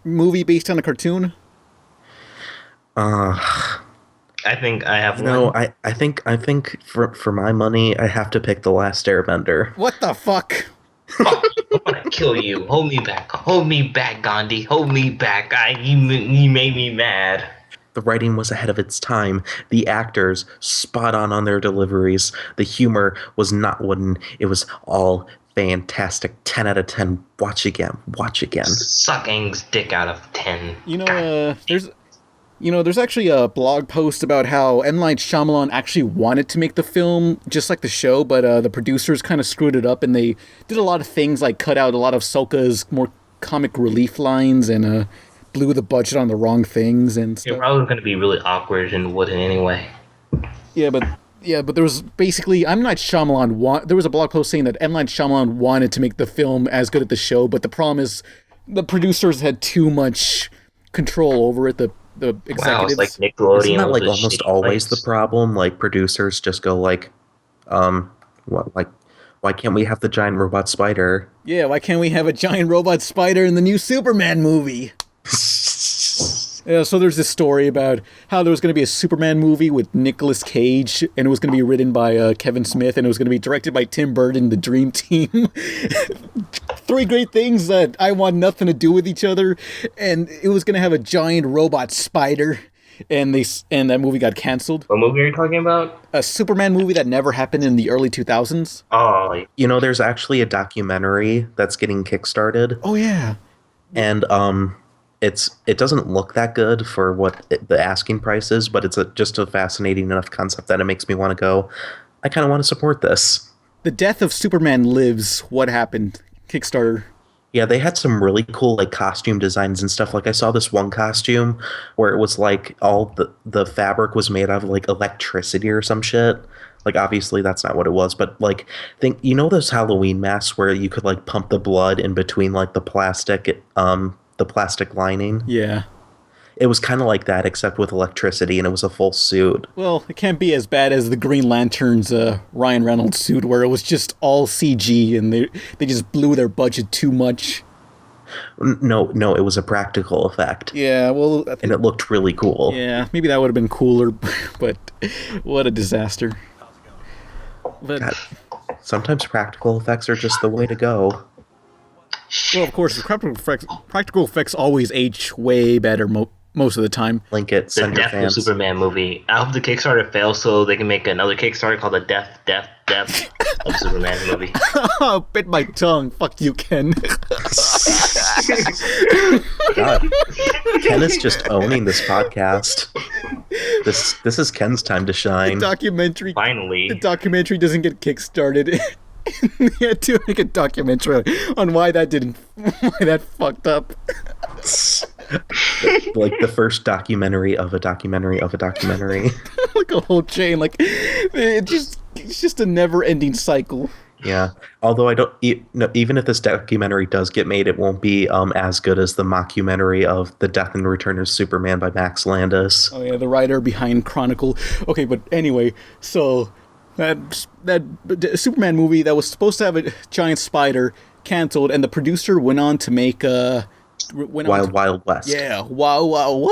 movie based on a cartoon? I think I have one. No, I think for my money, I have to pick The Last Airbender. What the fuck? Fuck you. I'm gonna kill you. Hold me back, Gandhi. Hold me back. You made me mad. The writing was ahead of its time. The actors, spot on their deliveries. The humor was not wooden. It was all fantastic. 10 out of 10. Watch again. Suck Aang's dick out of 10. There's actually a blog post about how M. Night Shyamalan actually wanted to make the film just like the show, but the producers kind of screwed it up, and they did a lot of things like cut out a lot of Sokka's more comic relief lines and blew the budget on the wrong things and stuff. It's probably going to be really awkward and wooden anyway. Yeah, but there was basically M. Night Shyamalan there was a blog post saying that M. Night Shyamalan wanted to make the film as good as the show, but the problem is the producers had too much control over it. The executives. Wow, it's like Nickelodeon. Isn't that like almost always the problem? Like producers just go like, why can't we have the giant robot spider? Yeah, why can't we have a giant robot spider in the new Superman movie? Yeah, so there's this story about how there was going to be a Superman movie with Nicolas Cage, and it was going to be written by Kevin Smith, and it was going to be directed by Tim Burton, the Dream Team. Three great things that I want nothing to do with each other, and it was going to have a giant robot spider, and that movie got canceled. What movie are you talking about? A Superman movie that never happened in the early 2000s. Oh, there's actually a documentary that's getting kickstarted. Oh yeah, and it doesn't look that good for what the asking price is, but it's just a fascinating enough concept that it makes me want to go, I kind of want to support this. The Death of Superman Lives. What happened? Kickstarter. Yeah, they had some really cool like costume designs and stuff. Like I saw this one costume where it was like all the fabric was made out of like electricity or some shit. Like obviously that's not what it was, but like those Halloween masks where you could like pump the blood in between like the plastic lining. Yeah. It was kind of like that, except with electricity, and it was a full suit. Well, it can't be as bad as the Green Lantern's Ryan Reynolds suit, where it was just all CG, and they just blew their budget too much. No, it was a practical effect. Yeah, well... and it looked really cool. Yeah, maybe that would have been cooler, but what a disaster. But God, sometimes practical effects are just the way to go. Well, of course, practical effects always age way better most of the time. Link it, send the your Death of fans. Superman movie. I hope the Kickstarter fails so they can make another Kickstarter called the Death of Superman movie. Oh, bit my tongue. Fuck you, Ken. God, Ken is just owning this podcast. This is Ken's time to shine. The documentary. Finally. The documentary doesn't get kickstarted. He had to make a documentary on why that fucked up. Like the first documentary of a documentary of a documentary. Like a whole chain. Like it's just a never-ending cycle. Yeah. Although even if this documentary does get made, it won't be as good as the mockumentary of The Death and Return of Superman by Max Landis. Oh yeah, the writer behind Chronicle. Okay, but anyway, so that Superman movie that was supposed to have a giant spider canceled, and the producer went on to make Wild West. Yeah, what? Wild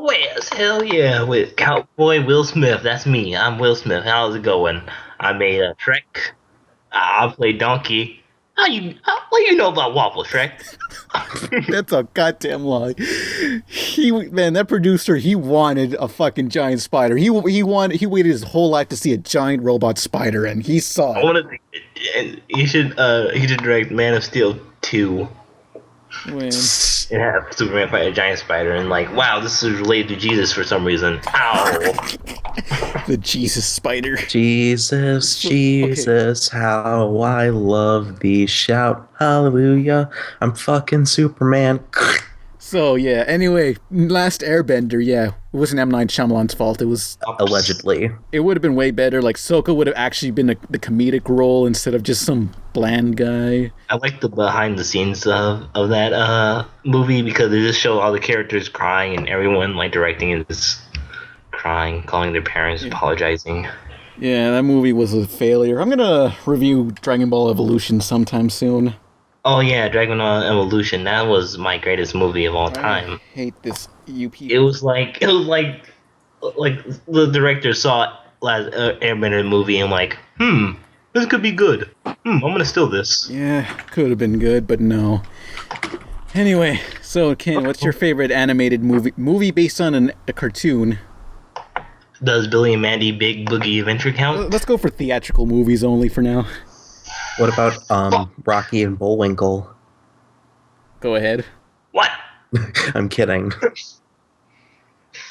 West, hell yeah, with Cowboy Will Smith. That's me. I'm Will Smith. How's it going? I made a Shrek. I play Donkey. What do you know about Waffle, Shrek? That's a goddamn lie. that producer, he wanted a fucking giant spider. He waited his whole life to see a giant robot spider, and he saw I it. want to. And he should direct Man of Steel 2 When, and have Superman fight a giant spider, and like, wow, this is related to Jesus for some reason. Ow! the Jesus spider. Jesus, Jesus, how I love thee. Shout hallelujah. I'm fucking Superman. So yeah. Anyway, Last Airbender. Yeah, it wasn't M. Night Shyamalan's fault. It was. Allegedly. It would have been way better. Like Sokka would have actually been the comedic role instead of just some bland guy. I like the behind the scenes of that movie because they just show all the characters crying and everyone like directing is crying, calling their parents, apologizing. Yeah, that movie was a failure. I'm gonna review Dragon Ball Evolution sometime soon. Oh yeah, Dragon Ball Evolution. That was my greatest movie of all I time. hate this UP. It was like the director saw Last Airbender movie and like, this could be good. I'm gonna steal this. Yeah, could have been good, but no. Anyway, so Ken, what's your favorite animated movie based on a cartoon? Does Billy and Mandy Big Boogie Adventure count? Let's go for theatrical movies only for now. What about Rocky and Bullwinkle? Go ahead. What? I'm kidding.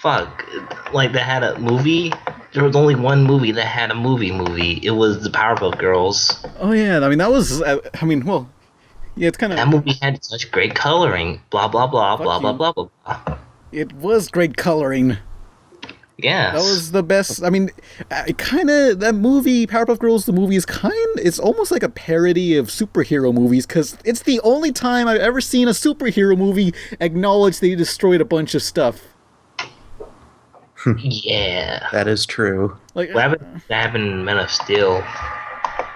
Fuck. Like, they had a movie? There was only one movie that had a movie. It was the Powerpuff Girls. Oh yeah, I mean that was. I mean, well, yeah, it's kind That of. movie had such great coloring. Blah, blah, blah, Fuck blah, you. blah, blah, blah, blah. It was great coloring. Yes. That was the best. I mean, that movie, Powerpuff Girls, the movie is it's almost like a parody of superhero movies because it's the only time I've ever seen a superhero movie acknowledge they destroyed a bunch of stuff. Yeah. That is true. Like, What happened in Men of Steel?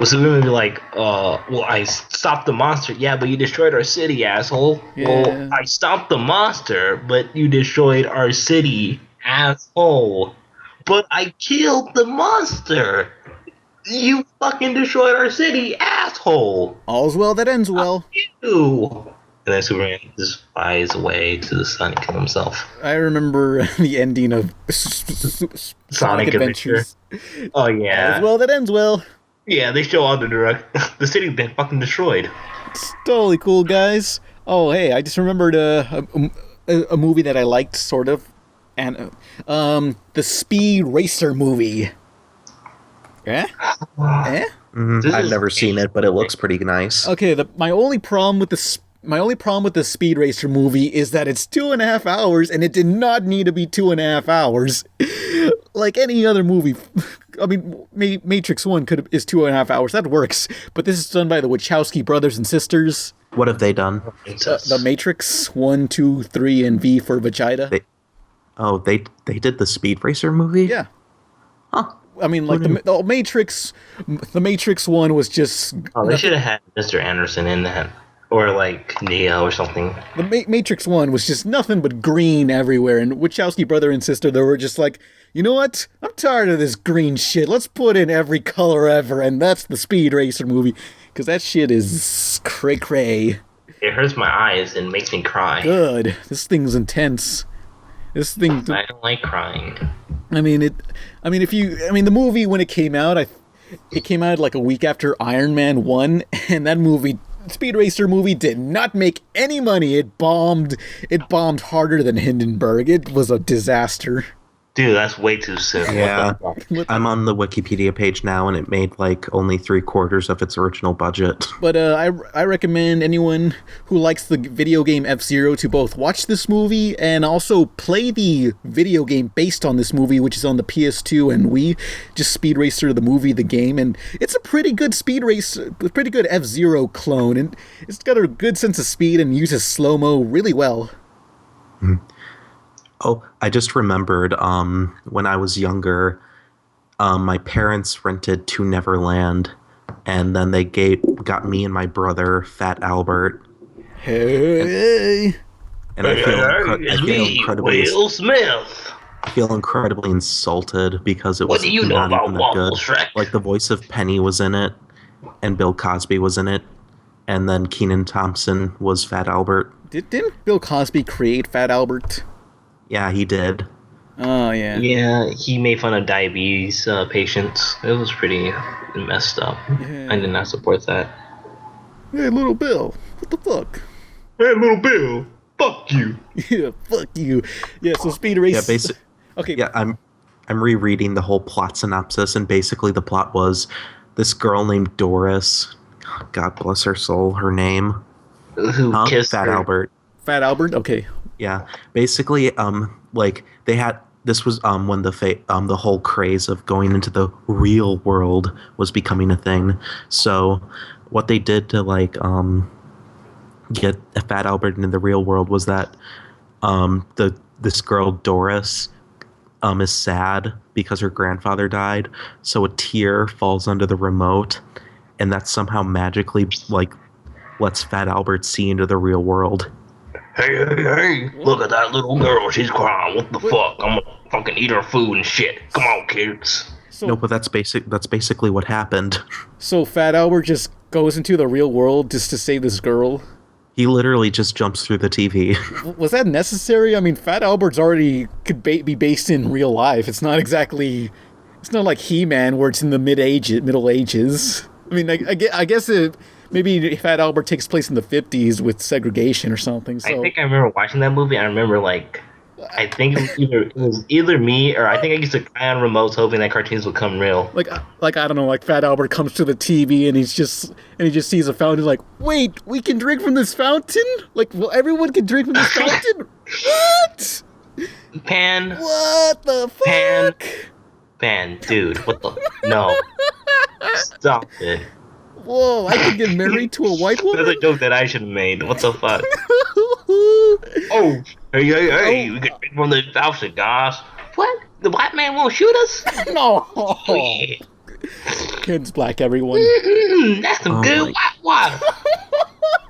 Was Superman be like, well, I stopped the monster. Yeah, but you destroyed our city, asshole. Yeah. Well, I stopped the monster, but you destroyed our city, asshole. But I killed the monster. You fucking destroyed our city, asshole. all's well that ends well. You. And then Superman just flies away to the sun and kills himself. I remember the ending of Sonic Adventures. Oh yeah. All's well that ends well. Yeah, they show all the city been fucking destroyed. It's totally cool, guys. Oh, hey, I just remembered a movie that I liked, sort of, and the Speed Racer movie. Eh? Eh? I've never seen it, but it looks pretty nice. Okay, my only problem with the Speed Racer movie is that it's 2.5 hours, and it did not need to be 2.5 hours. Like any other movie. I mean, Matrix 1 is 2.5 hours. That works. But this is done by the Wachowski brothers and sisters. What have they done? The Matrix 1, 2, 3, and V for Vegeta. They did the Speed Racer movie? Yeah. Huh. I mean, like the Matrix 1 was just. Oh, they should have had Mr. Anderson in that. Or like Neo or something. The Matrix 1 was just nothing but green everywhere, and Wachowski brother and sister, they were just like, you know what? I'm tired of this green shit. Let's put in every color ever, and that's the Speed Racer movie. Because that shit is cray-cray. It hurts my eyes and makes me cry. Good. This thing's intense. This thing... I don't like crying. the movie, when it came out, it came out like a week after Iron Man 1, and that movie... Speed Racer movie did not make any money. It bombed harder than Hindenburg. It was a disaster. Dude, that's way too soon. Yeah. What the fuck? I'm on the Wikipedia page now, and it made like only 3/4 of its original budget. But I recommend anyone who likes the video game F-Zero to both watch this movie and also play the video game based on this movie, which is on the PS2 and Wii. Just Speed Racer, the movie, the game, and it's a pretty good pretty good F-Zero clone, and it's got a good sense of speed and uses slow-mo really well. Oh, I just remembered when I was younger, my parents rented To Neverland, and then they got me and my brother Fat Albert. Hey. And I feel incredibly insulted because it was What do you know not about even that good. Waffles, Shrek? Like the voice of Penny was in it, and Bill Cosby was in it, and then Kenan Thompson was Fat Albert. Didn't Bill Cosby create Fat Albert? Yeah, he did. Oh, yeah. Yeah, he made fun of diabetes patients. It was pretty messed up. Yeah. I did not support that. Hey, little Bill, what the fuck? Hey, little Bill, fuck you. Yeah, fuck you. Yeah, so Speed Race... Yeah, basic. Okay. Yeah, I'm rereading the whole plot synopsis, and basically the plot was this girl named Doris. God bless her soul. Her name. Who kissed Fat her? Albert. Fat Albert? Okay. Yeah, basically, like they had this was when the whole craze of going into the real world was becoming a thing. So, what they did to get Fat Albert into the real world was that this girl Doris is sad because her grandfather died. So a tear falls under the remote, and that somehow magically lets Fat Albert see into the real world. Hey, look at that little girl. She's crying. What the fuck? I'm gonna fucking eat her food and shit. Come on, kids. So, No, but that's basically what happened. So Fat Albert just goes into the real world just to save this girl? He literally just jumps through the TV. Was that necessary? I mean, Fat Albert's already could be based in real life. It's not exactly... It's not like He-Man where it's in the Middle Ages. I mean, I guess maybe Fat Albert takes place in the 50s with segregation or something. So. I think I remember watching that movie. I remember I think it was either me or I think I used to cry on remotes hoping that cartoons would come real. Like I don't know, like Fat Albert comes to the TV and he just sees a fountain like, wait, we can drink from this fountain? Like, well, everyone can drink from this fountain? What? Pan. What the fuck? Pan, dude, what the? No. Stop it. Whoa, I could get married to a white woman? That's a joke that I should have made. What the fuck? Oh, hey, we can drink from the fountain, guys. What? The white man won't shoot us? No. Oh, yeah. Ken's black, everyone. That's some good white water.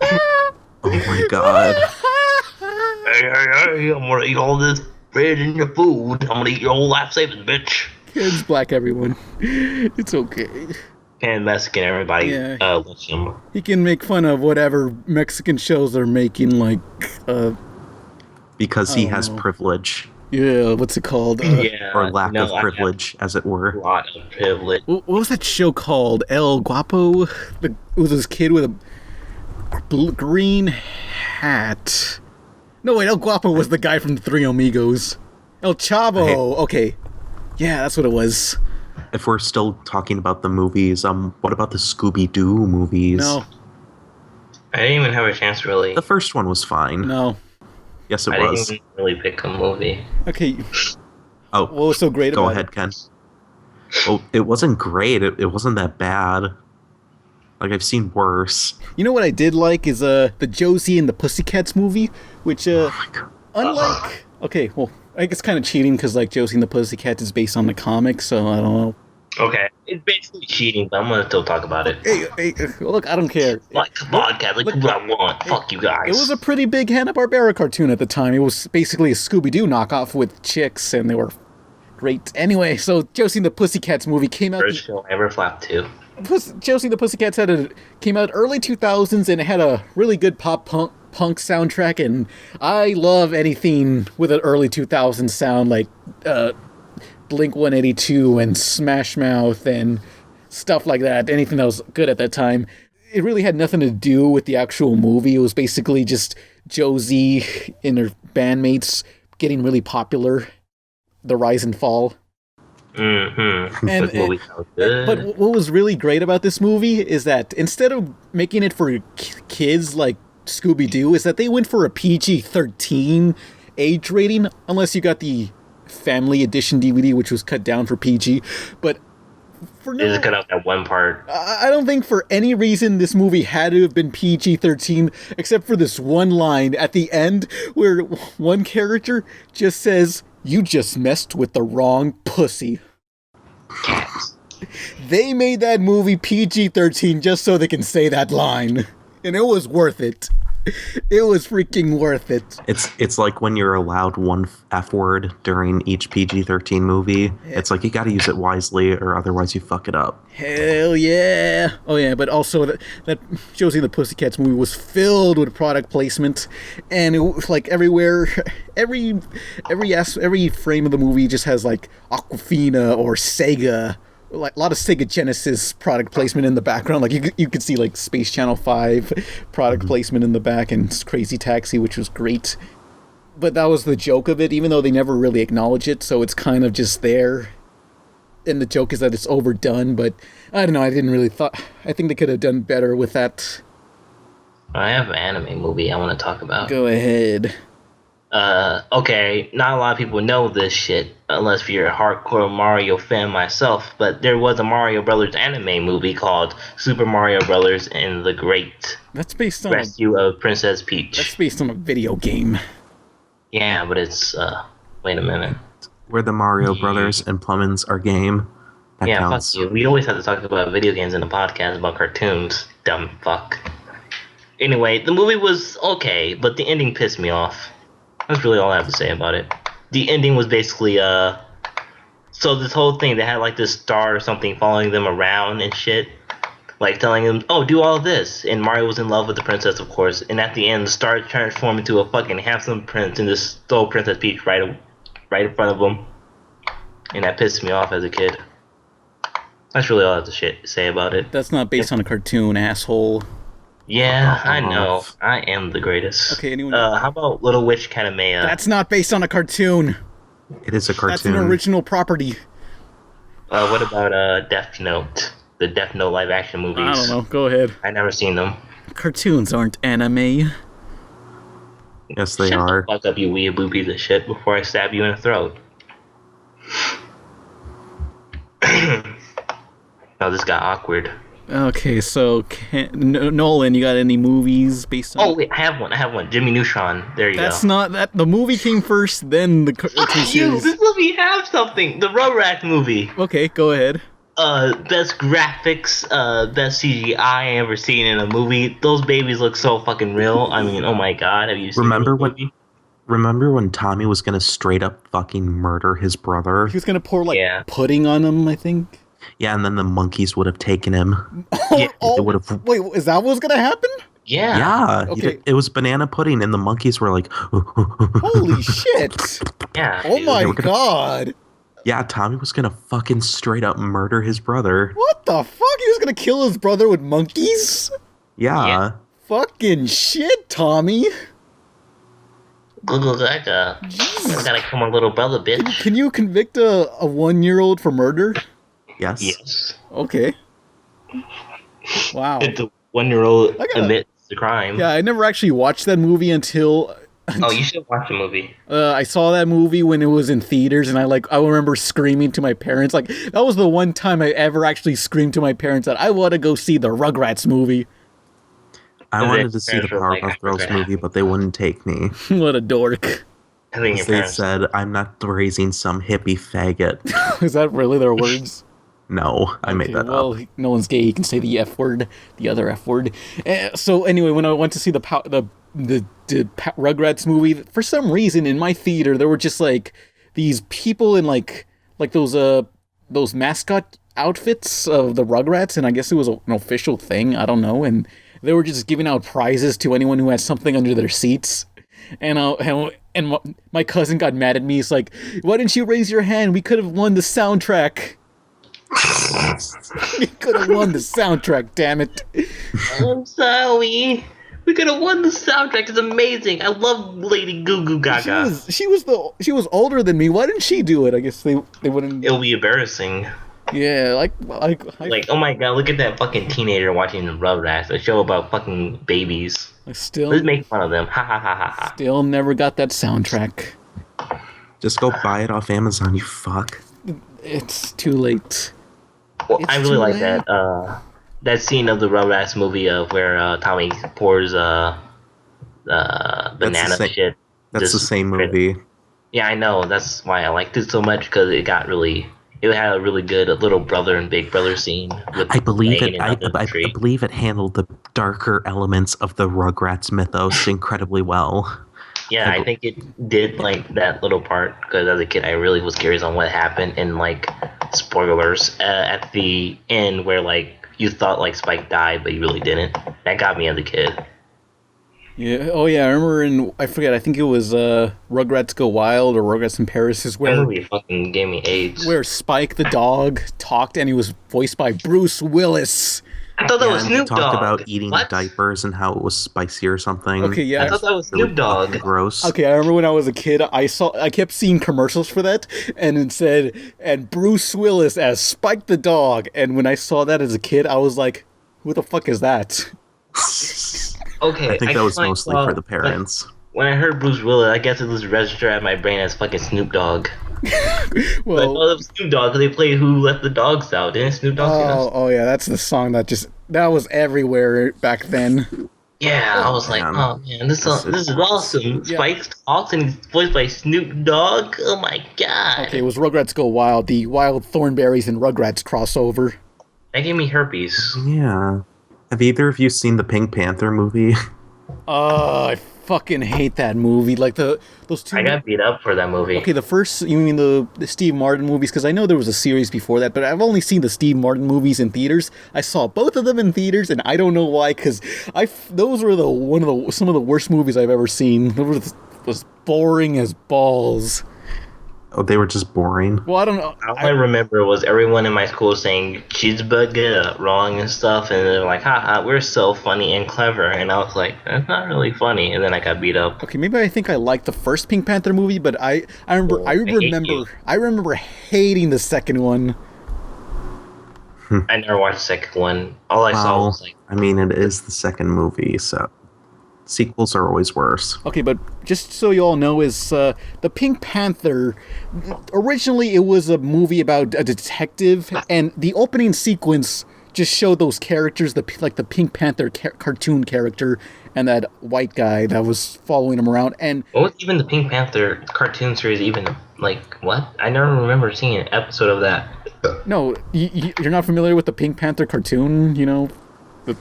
Oh my god. Hey, I'm gonna eat all this bread and your food. I'm gonna eat your whole life savings, bitch. Ken's black, everyone. It's okay. And Mexican, everybody. Yeah. Loves him. He can make fun of whatever Mexican shows they're making, like, Because he Oh, has no. privilege. yeah, what's it called? Yeah. Or lack no, of I have privilege, as it were. a lot of privilege. What was that show called? El Guapo? It was this kid with a green hat. No, wait, El Guapo was the guy from the Three Amigos. El Chavo. Okay. Yeah, that's what it was. If we're still talking about the movies, what about the Scooby-Doo movies? No, I didn't even have a chance, really. The first one was fine. no. Yes, it I was. didn't even really pick a movie. Okay, Oh, what was so great go about ahead, it? Ken. Oh, it wasn't great. It wasn't that bad. Like, I've seen worse. You know what I did like is the Josie and the Pussycats movie, which Oh my god. unlike... Okay, well, I think it's kind of cheating because like Josie and the Pussycats is based on the comic, so I don't know. Okay. It's basically cheating, but I'm gonna still talk about it. Hey, look, I don't care. Like, come on, guys. Like, what I want. Fuck you guys. It was a pretty big Hanna-Barbera cartoon at the time. It was basically a Scooby-Doo knockoff with chicks, and they were great. Anyway, so Josie and the Pussycats movie came out... First show ever flapped to. Josie and the Pussycats came out early 2000s, and it had a really good punk soundtrack, and I love anything with an early 2000s sound, like Blink-182 and Smash Mouth and stuff like that. Anything that was good at that time. It really had nothing to do with the actual movie. It was basically just Josie and her bandmates getting really popular. The rise and fall. Mm-hmm. And- This movie sounds good. But what was really great about this movie is that instead of making it for kids like Scooby-Doo, is that they went for a PG-13 age rating, unless you got the family edition DVD, which was cut down for PG. But for They just cut out that one part. I don't think for any reason this movie had to have been PG-13, except for this one line at the end where one character just says, "You just messed with the wrong pussy." Cats. They made that movie PG-13 just so they can say that line. And it was worth it. It was freaking worth it. It's like when you're allowed one F word during each PG-13 movie. It's like you got to use it wisely, or otherwise you fuck it up. Hell yeah! Oh yeah, but also that Josie and the Pussycats movie was filled with product placement, and it was like everywhere, every frame of the movie just has like Aquafina or Sega. Like a lot of Sega Genesis product placement in the background. Like you could see like Space Channel 5 product placement in the back, and Crazy Taxi, which was great. But that was the joke of it, even though they never really acknowledge it, so it's kind of just there. And the joke is that it's overdone, but I don't know, I think they could have done better with that. I have an anime movie I want to talk about. Go ahead. Okay, not a lot of people know this shit, unless you're a hardcore Mario fan myself, but there was a Mario Brothers anime movie called Super Mario Brothers and the Great That's based on Rescue of Princess Peach. That's based on a video game. Yeah, but it's, wait a minute. Where the Mario Brothers and Plumbins are game. That Yeah, counts. fuck you. We always have to talk about video games in the podcast about cartoons. Dumb fuck. Anyway, the movie was okay, but the ending pissed me off. That's really all I have to say about it. The ending was basically, so this whole thing, they had like this star or something following them around and shit. Like telling them, oh, do all this. And Mario was in love with the princess, of course. And at the end, the star transformed into a fucking handsome prince and just stole Princess Peach right in front of him. And that pissed me off as a kid. That's really all I have to say about it. That's not based on a cartoon, asshole. Yeah, I know. I am the greatest. Okay, anyone? How about Little Witch Katamea? That's not based on a cartoon. It is a cartoon. That's an original property. What about Death Note? The Death Note live action movies. I don't know. Go ahead. I never seen them. Cartoons aren't anime. Yes, they Shut are. the fuck up, you weeaboo piece of shit, before I stab you in the throat. Oh, this got awkward. Okay, so Nolan, you got any movies based on? Oh wait, I have one. Jimmy Neutron. There you That's go. not that. The movie came first, then the cartoon Fuck you! series. This movie has something. The Rugrats movie. Okay, go ahead. Best graphics, best CGI I ever seen in a movie. Those babies look so fucking real. I mean, oh my god, have you seen Remember this when? movie? Remember when Tommy was gonna straight up fucking murder his brother? He was gonna pour like Yeah. pudding on him, I think. Yeah, and then the monkeys would have taken him. Yeah, Oh, it would've- wait, is that what was gonna happen? Yeah. Yeah, Okay. it was banana pudding, and the monkeys were like, Holy shit! Yeah. Oh dude. my They were gonna- god! yeah, Tommy was gonna fucking straight up murder his brother. What the fuck? He was gonna kill his brother with monkeys? Yeah. Yeah. Fucking shit, Tommy! Google Gaga. I gotta kill my little brother, bitch. Can you convict a 1-year-old for murder? Yes. Yes. Okay. Wow. If the 1-year-old I gotta- admits the crime. Yeah, I never actually watched that movie until Oh, you should watch the movie. I saw that movie when it was in theaters, and I remember screaming to my parents. Like, that was the one time I ever actually screamed to my parents that I want to go see the Rugrats movie. I And wanted then to see the parents were like, Powerpuff I Girls forgot. movie, but they wouldn't take me. What a dork. I think your They parents. said, I'm not raising some hippie faggot. Is that really their words? No, I made Okay, that well, up. no one's gay. He can say the F word, the other F word. So anyway, when I went to see the Rugrats movie, for some reason in my theater there were just like these people in like those mascot outfits of the Rugrats, and I guess it was an official thing. I don't know, and they were just giving out prizes to anyone who had something under their seats. And my cousin got mad at me. He's like, "Why didn't you raise your hand? We could have won the soundtrack." We could have won the soundtrack, damn it. I'm sorry. We could have won the soundtrack. It's amazing. I love Lady Goo Goo Gaga. She was older than me. Why didn't she do it? I guess they wouldn't. It'll be embarrassing. Yeah, like Like, oh my god, look at that fucking teenager watching the Rugrats, a show about fucking babies. I still Let's make fun of them. Ha ha ha ha ha. still never got that soundtrack. Just go buy it off Amazon, you fuck. It's too late. Well, It's I really too like late. that scene of the Rugrats movie of where Tommy pours banana same- shit. That's the Just- same movie. Yeah, I know. That's why I liked it so much, because it got really It had a really good little brother and big brother scene with I believe Wayne it. and under the I tree. believe it handled the darker elements of the Rugrats mythos incredibly well. Yeah, I think it did like that little part because as a kid I really was curious on what happened and like spoilers at the end where like you thought like Spike died but you really didn't. That got me as a kid. Yeah. Oh yeah, I remember I forget. I think it was Rugrats Go Wild or Rugrats in Paris is That where movie fucking gave me AIDS. where Spike the dog talked and he was voiced by Bruce Willis. I thought that was And he Snoop talked Dogg. about eating What? diapers and how it was spicy or something. Okay, yeah. I thought that was Really Snoop Dogg. fucking gross. Okay, I remember when I was a kid, I kept seeing commercials for that, and it said, and Bruce Willis as Spike the dog, and when I saw that as a kid, I was like, who the fuck is that? Okay, I think that was like, mostly for the parents. When I heard Bruce Willis, I guess it was registered at my brain as fucking Snoop Dogg. But I Well, thought it was Snoop Dogg because they played "Who Let the Dogs Out." Didn't Snoop Dogg sing that? oh yeah, that's the song that was everywhere back then. Yeah, I was like, man. oh man, this is awesome. Yeah. Spike talks and he's voiced by Snoop Dogg. Oh my god. Okay, it was Rugrats Go Wild, the Wild Thornberries and Rugrats crossover. That gave me herpes. Yeah. Have either of you seen the Pink Panther movie? I fucking hate that movie. Like those two. I got beat up for that movie. Okay, the first, you mean the Steve Martin movies? Because I know there was a series before that, but I've only seen the Steve Martin movies in theaters. I saw both of them in theaters, and I don't know why. Because those were some of the worst movies I've ever seen. Those was boring as balls. Oh, they were just boring. Well, I don't know. All I remember was everyone in my school saying cheeseburger wrong and stuff, and they're like, haha, we're so funny and clever. And I was like, that's not really funny. And then I got beat up. Okay, maybe I think I liked the first Pink Panther movie, but I remember hating the second one. I never watched the second one. All I saw was like, I mean, it is the second movie, so sequels are always worse. Okay, but just so you all know, is the Pink Panther, originally it was a movie about a detective, and the opening sequence just showed those characters, like the Pink Panther cartoon character and that white guy that was following him around. And what was even the Pink Panther cartoon series even like? What? I never remember seeing an episode of that. no, you're not familiar with the Pink Panther cartoon, you know? The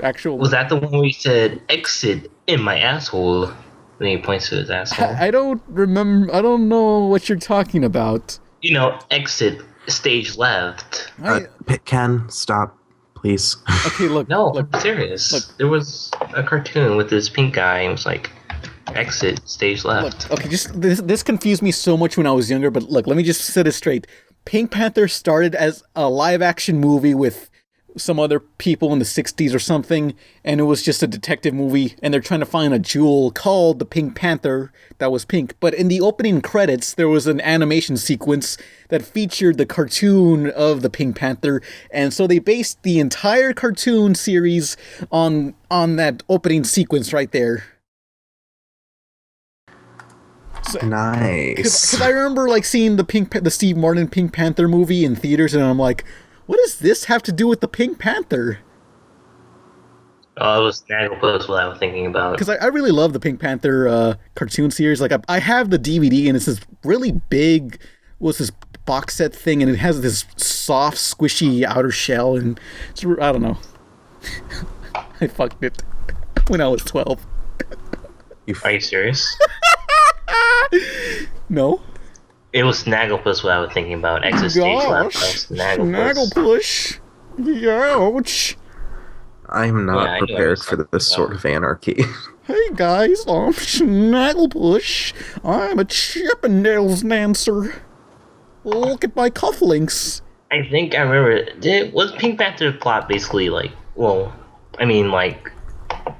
actual... Was that the one where he said "exit in my asshole"? Then he points to his asshole. I don't remember, I don't know what you're talking about. You know, exit stage left. Ken, stop, please. Okay, look. No, look, I'm serious. look. There was a cartoon with this pink guy, and it was like, exit stage left. Okay, just this confused me so much when I was younger, but look, let me just set it straight. Pink Panther started as a live-action movie with some other people in the 60s or something, and it was just a detective movie, and they're trying to find a jewel called the Pink Panther that was pink. But in the opening credits, there was an animation sequence that featured the cartoon of the Pink Panther, and so they based the entire cartoon series on that opening sequence right there. Nice. Because I remember like seeing the Steve Martin Pink Panther movie in theaters, and I'm like, what does this have to do with the Pink Panther? Oh, it was Snagglepuss what I was thinking about. Because I really love the Pink Panther cartoon series. Like I have the DVD, and it's this really big, what's this box set thing, and it has this soft, squishy outer shell, and it's, I don't know. I fucked it when I was 12. Are you serious? No. It was Snagglepuss what I was thinking about. Exit stage left. Snagglepuss. Snagglepuss. Ouch. I'm not Yeah, I know prepared what for you're this talking sort of anarchy. Hey guys, I'm Snagglepuss. I'm a Chippendales dancer. Look at my cufflinks. I think I remember. Was Pink Panther's plot basically like? Well, I mean like,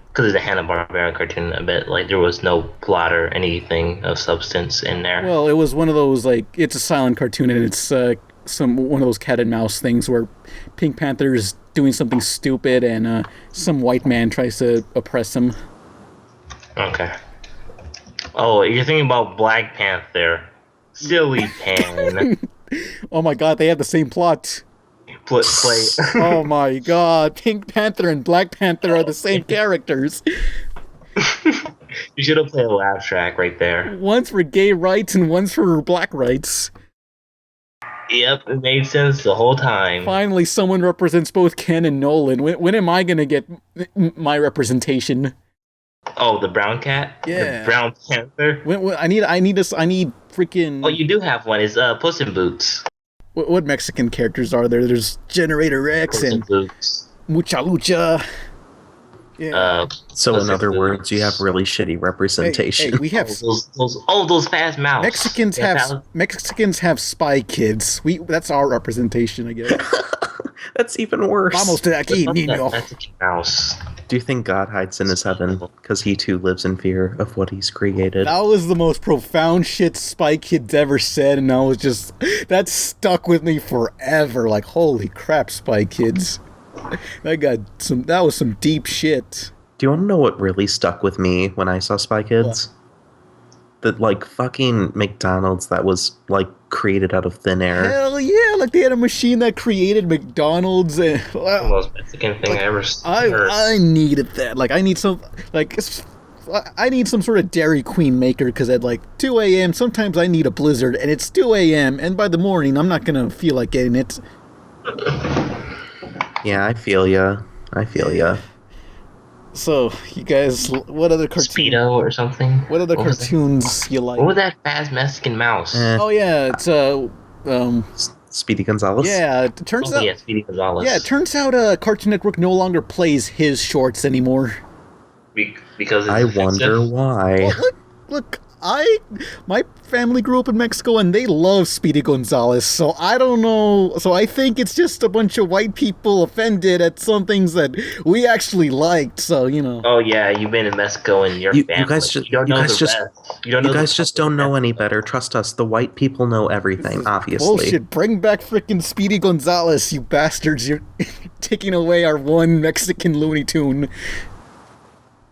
because it's a Hanna-Barbera cartoon. I bet like there was no plot or anything of substance in there. Well, it was one of those like it's a silent cartoon, and it's one of those cat and mouse things where Pink Panther's doing something stupid, and some white man tries to oppress him. Okay. Oh, you're thinking about Black Panther. Silly Pan. Oh my god, they have the same plot. Play. Oh my god, Pink Panther and Black Panther are the same characters. You should have played a laugh track right there. One's for gay rights and one's for black rights. Yep, it made sense the whole time. Finally, someone represents both Ken and Nolan. When am I gonna get my representation? Oh, the brown cat? Yeah. The brown panther? I need freaking. Oh, you do have one. It's Puss in Boots. What Mexican characters are there? There's Generator Rex Puss in and Boots. Mucha Lucha. Yeah. So Puss in in other Boots. words, you have really shitty representation. Hey, we have Those fast mouths. Mexicans have Spy Kids. That's our representation, I guess. That's even worse. Vamos de aquí, niño. That's a mouse. Do you think God hides in his heaven because he too lives in fear of what he's created? That was the most profound shit Spy Kids ever said, and that stuck with me forever. Like, holy crap, Spy Kids. That was some deep shit. Do you want to know what really stuck with me when I saw Spy Kids? That, like, fucking McDonald's that was, like, created out of thin air. Hell yeah, like they had a machine that created McDonald's and The most Mexican thing I ever heard. I needed that. Like I need some sort of Dairy Queen maker because at like 2 a.m. sometimes I need a blizzard and it's 2 a.m. and by the morning I'm not gonna feel like getting it. Yeah, I feel ya. So, you guys, what other cartoons? Speedo or something. What other was cartoons you like? What was that fast Mexican mouse? Oh yeah, it's Speedy Gonzalez? yeah. It turns out. Yeah, Speedy Gonzalez. Yeah, it turns out Cartoon Network no longer plays his shorts anymore. Because it's I wonder offensive. why. Well, look, my family grew up in Mexico and they love Speedy Gonzalez, so I don't know. So I think it's just a bunch of white people offended at some things that we actually liked. So Oh yeah, you've been in Mexico and your You family. guys just you don't know the rest. You don't know You guys the just don't know any better. Trust us, the white people know everything, obviously. bullshit. Bring back frickin' Speedy Gonzalez, you bastards! You're taking away our one Mexican Looney Tune.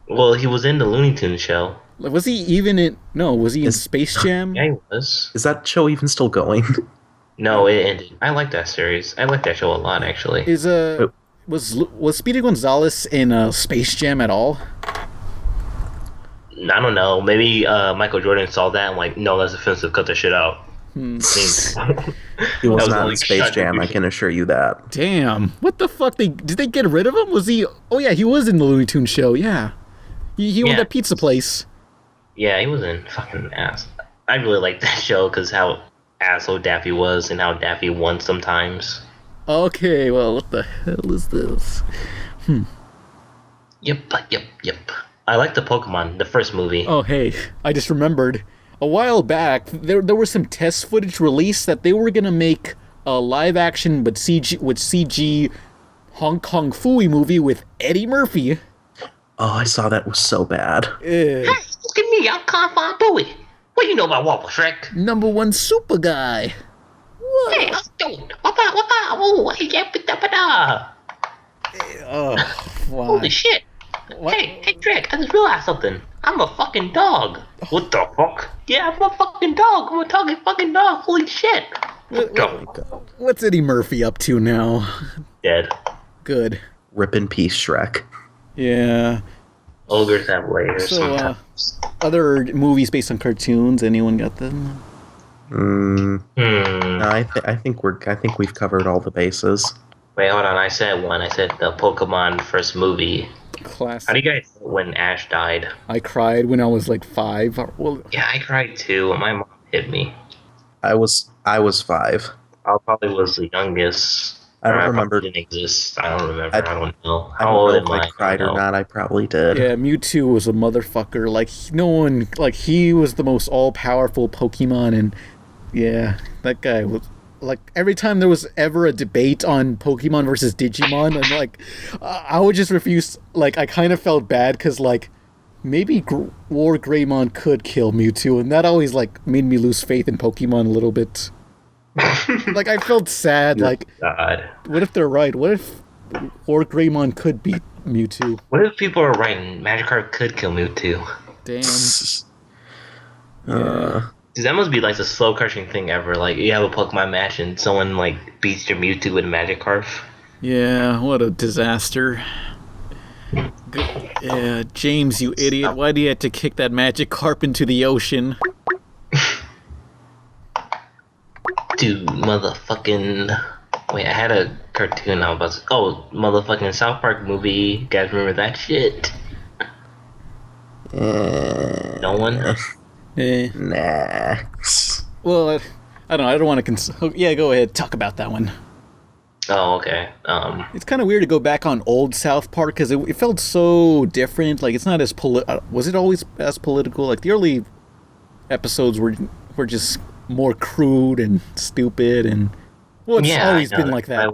Well, he was in the Looney Tunes show. Was he even in? No, was he in Space Jam? Yeah, he was. Is that show even still going? No, it ended. I like that series. I like that show a lot, actually. Was Speedy Gonzalez in Space Jam at all? I don't know. Maybe Michael Jordan saw that and like, no, that's offensive. Cut that shit out. He was That not was in like Space shut Jam, the- I can assure you that. Damn! What the fuck? Did they get rid of him? Was he? Oh yeah, he was in the Looney Tunes show. Yeah, he owned Yeah. that pizza place. Yeah, he was in fucking ass. I really liked that show because how asshole Daffy was and how Daffy won sometimes. Okay, well, what the hell is this? Yep. I like the Pokemon, the first movie. Oh hey, I just remembered. A while back, there was some test footage released that they were gonna make a live action but CG Hong Kong Phooey movie with Eddie Murphy. Oh, I saw that was so bad. Hey, look at me, I'm Kung Fu Bowie. What do you know about Wobble Shrek? #1 super guy. What? Hey, I'm doing. Oh, hey, yeah, Oh, wow. holy shit. What? Hey, Shrek, I just realized something. I'm a fucking dog. What the fuck? Yeah, I'm a fucking dog. I'm a fucking dog. Holy shit. What the What's Eddie Murphy up to now? Dead. Good. Rip in peace, Shrek. Yeah. Ogres have layers So, sometimes. Other movies based on cartoons. Anyone got them? No, I think we've covered all the bases. Wait, hold on. I said one. I said the Pokemon first movie. Classic. How do you guys feel when Ash died? I cried when I was like 5. Well, Yeah, I cried too. My mom hit me. I was 5. I probably was the youngest. I don't Or remember. probably didn't exist. I don't remember. I don't know. I How don't old know am if I cried or don't know. not. I probably did. yeah, Mewtwo was a motherfucker. Like, no one, like, he was the most all-powerful Pokemon, and yeah, that guy was, like, every time there was ever a debate on Pokemon versus Digimon, and, like, I would just refuse, like, I kind of felt bad, because, like, maybe War Greymon could kill Mewtwo, and that always, like, made me lose faith in Pokemon a little bit. Like, I felt sad, like, God. what if they're right? What if War Greymon could beat Mewtwo? What if people are right and Magikarp could kill Mewtwo? Damn. Dude, that must be like the slow crushing thing ever. Like you have a Pokemon match and someone like beats your Mewtwo with Magikarp. Yeah, what a disaster. Yeah, James, you idiot. Why do you have to kick that Magikarp into the ocean? Dude, motherfucking. Wait, I had a cartoon I was about to. Oh, motherfucking South Park movie. You guys remember that shit? No one? Eh. Nah. Well, I don't know. I don't want to. Yeah, go ahead. Talk about that one. Oh, okay. It's kind of weird to go back on old South Park because it felt so different. Like, it's not as was it always as political? Like, the early episodes were just more crude and stupid, and well, it's always been like that.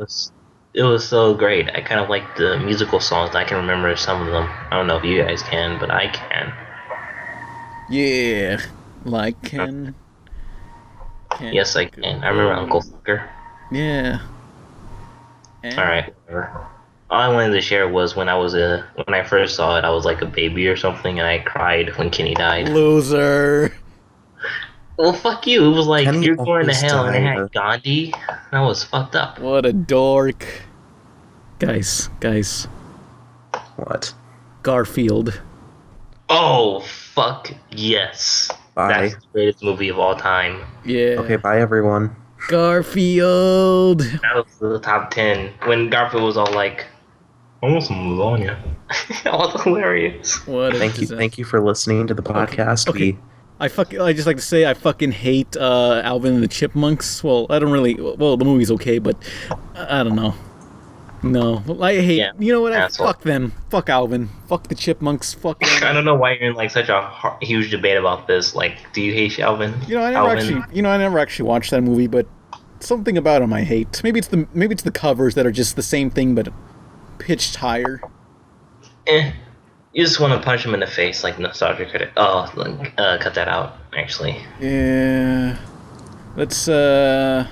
It was so great. I kind of like the musical songs. I can remember some of them. I don't know if you guys can, but I can. Yeah, like can. Yes, I can. I remember Uncle Fucker. Yeah. All right. Whatever. All I wanted to share was when I first saw it, I was like a baby or something, and I cried when Kenny died. Loser. Well, fuck you. It was like, Kenny you're going to almost hell, and it died. had Gandhi. That was fucked up. What a dork. Guys. What? Garfield. Oh, fuck yes. Bye. That's the greatest movie of all time. Yeah. Okay, bye everyone. Garfield. That was the top 10. When Garfield was all like, I want some lasagna. That was hilarious. What a Thank you for listening to the podcast. Okay. I just like to say I fucking hate Alvin and the Chipmunks. Well, I don't really. Well, the movie's okay, but I don't know. No, I hate. Yeah, you know what? asshole. Fuck them. Fuck Alvin. Fuck the Chipmunks. Fuck. I don't know why you're in like such a huge debate about this. Like, do you hate Alvin? I never actually watched that movie, but something about him I hate. Maybe it's the covers that are just the same thing but pitched higher. You just want to punch him in the face like Nostalgia Critic. Oh, cut that out. Actually. Yeah. Let's Well,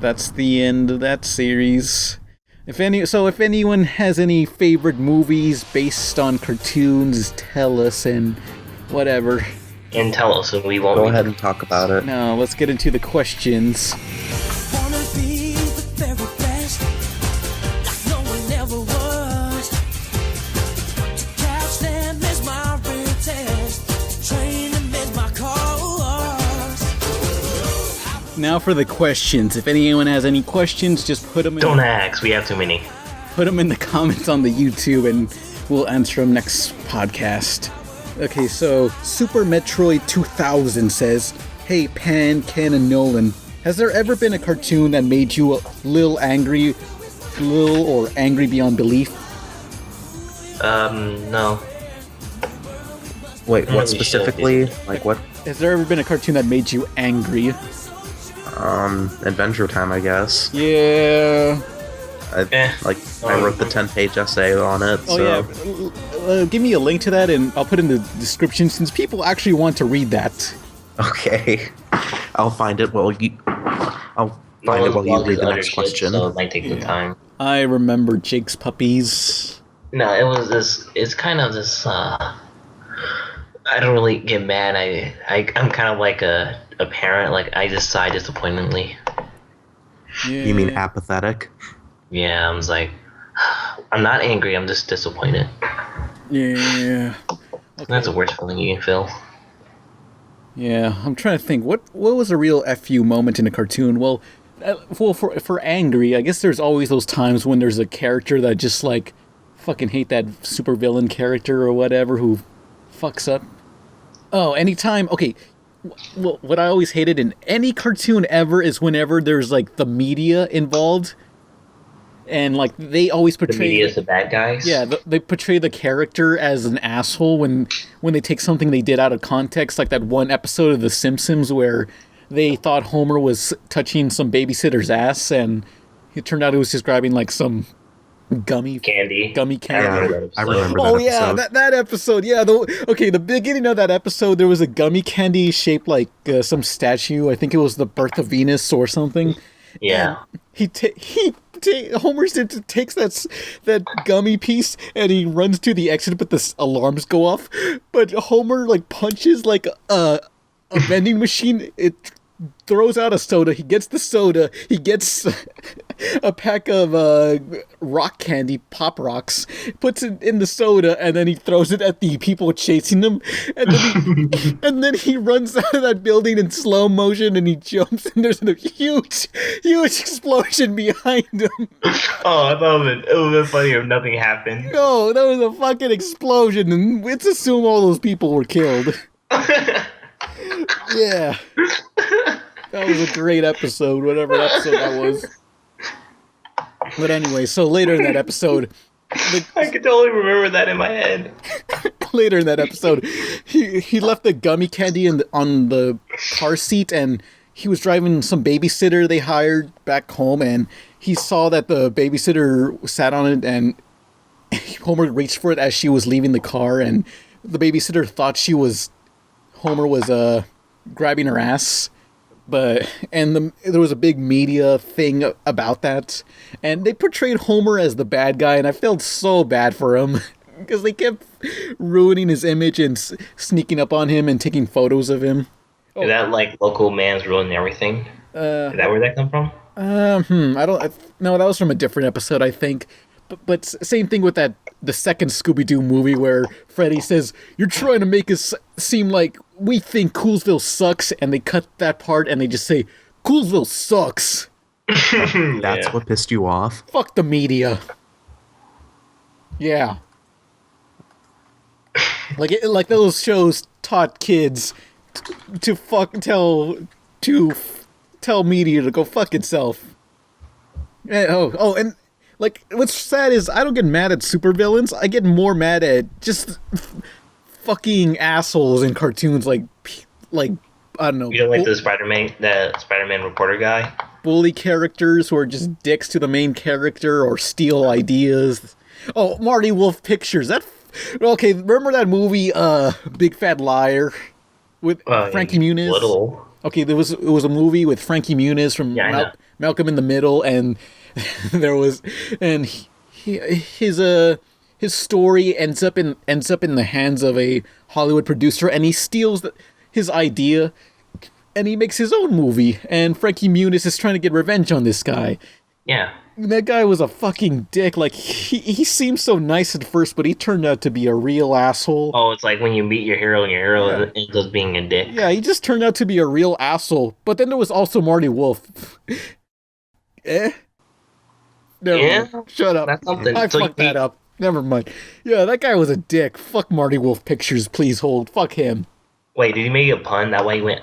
that's the end of that series. If anyone has any favorite movies based on cartoons, tell us and whatever. And tell us, and we won't. Go ahead and talk about it. Now, let's get into the questions. Wanna be the very best, like no one ever was. To catch them is my real test. Train them is my cause. Now for the questions. If anyone has any questions, just put them in. Don't ask. We have too many. Put them in the comments on the YouTube, and we'll answer them next podcast. Okay, so Super Metroid 2000 says, "Hey Pan, Ken, and Nolan, has there ever been a cartoon that made you a little or angry beyond belief?" No. Wait, what Holy specifically? Like what? Has there ever been a cartoon that made you angry? Adventure Time, I guess. Yeah. I wrote the 10-page essay on it. Oh so. yeah. Give me a link to that, and I'll put in the description since people actually want to read that. Okay. I'll find it while you. I'll find it while you read the next question. So it might take some time. I remember Jake's Puppies. No, it was this. It's kind of this. I don't really get mad. I'm kind of like a parent. Like, I just sigh disappointedly. Yeah. You mean apathetic? Yeah, I was like, I'm not angry. I'm just disappointed. Yeah. Okay. That's the worst feeling you can feel. Yeah, I'm trying to think. What was a real FU moment in a cartoon? Well, for angry, I guess there's always those times when there's a character that just like fucking hate that supervillain character or whatever who fucks up. Oh, anytime. Okay. Well, what I always hated in any cartoon ever is whenever there's like the media involved, and like they always portray The media's the bad guys. Yeah, they portray the character as an asshole when they take something they did out of context, like that one episode of The Simpsons where they thought Homer was touching some babysitter's ass, and it turned out it was just grabbing like some gummy candy. Yeah, I remember that Oh yeah, episode. that episode. Yeah, the beginning of that episode, there was a gummy candy shaped like some statue. I think it was the birth of Venus or something. Yeah. Homer Simpson takes that gummy piece and he runs to the exit, but the alarms go off. But Homer like punches like a vending machine. It throws out a soda. He gets the soda. He gets a pack of rock candy, Pop Rocks, puts it in the soda, and then he throws it at the people chasing him, and then he runs out of that building in slow motion, and he jumps, and there's a huge explosion behind him. Oh, I thought it would have been funny if nothing happened. No, that was a fucking explosion, and let's assume all those people were killed. Yeah. That was a great episode, whatever episode that was. But anyway, so later in that episode... I can totally remember that in my head. Later in that episode, he left the gummy candy on the car seat, and he was driving some babysitter they hired back home, and he saw that the babysitter sat on it, and Homer reached for it as she was leaving the car, and the babysitter thought Homer was grabbing her ass. There was a big media thing about that, and they portrayed Homer as the bad guy, and I felt so bad for him because they kept ruining his image and sneaking up on him and taking photos of him. Is that like local man's ruining everything? Is that where that come from? No, that was from a different episode, I think. But same thing with the second Scooby-Doo movie where Freddy says, "You're trying to make us seem like we think Coolsville sucks," and they cut that part and they just say, "Coolsville sucks." That's what pissed you off? Fuck the media. Yeah. Like those shows taught kids to tell media to go fuck itself. And like, what's sad is I don't get mad at supervillains. I get more mad at just fucking assholes in cartoons like I don't know. You don't like the Spider-Man reporter guy? Bully characters who are just dicks to the main character or steal ideas. Oh, Marty Wolf Pictures. Okay, remember that movie, Big Fat Liar? With Frankie Muniz? Little. Okay, it was a movie with Frankie Muniz from Malcolm in the Middle, and his story ends up in the hands of a Hollywood producer, and he steals his idea, and he makes his own movie, and Frankie Muniz is trying to get revenge on this guy. Yeah. That guy was a fucking dick. Like, he seemed so nice at first, but he turned out to be a real asshole. Oh, it's like when you meet your hero and your hero ends up being a dick. Yeah, he just turned out to be a real asshole. But then there was also Marty Wolf. Never mind. Shut up. That's something. I fucked that up. Never mind. Yeah, that guy was a dick. Fuck Marty Wolf Pictures, please hold. Fuck him. Wait, did he make a pun? That way he went,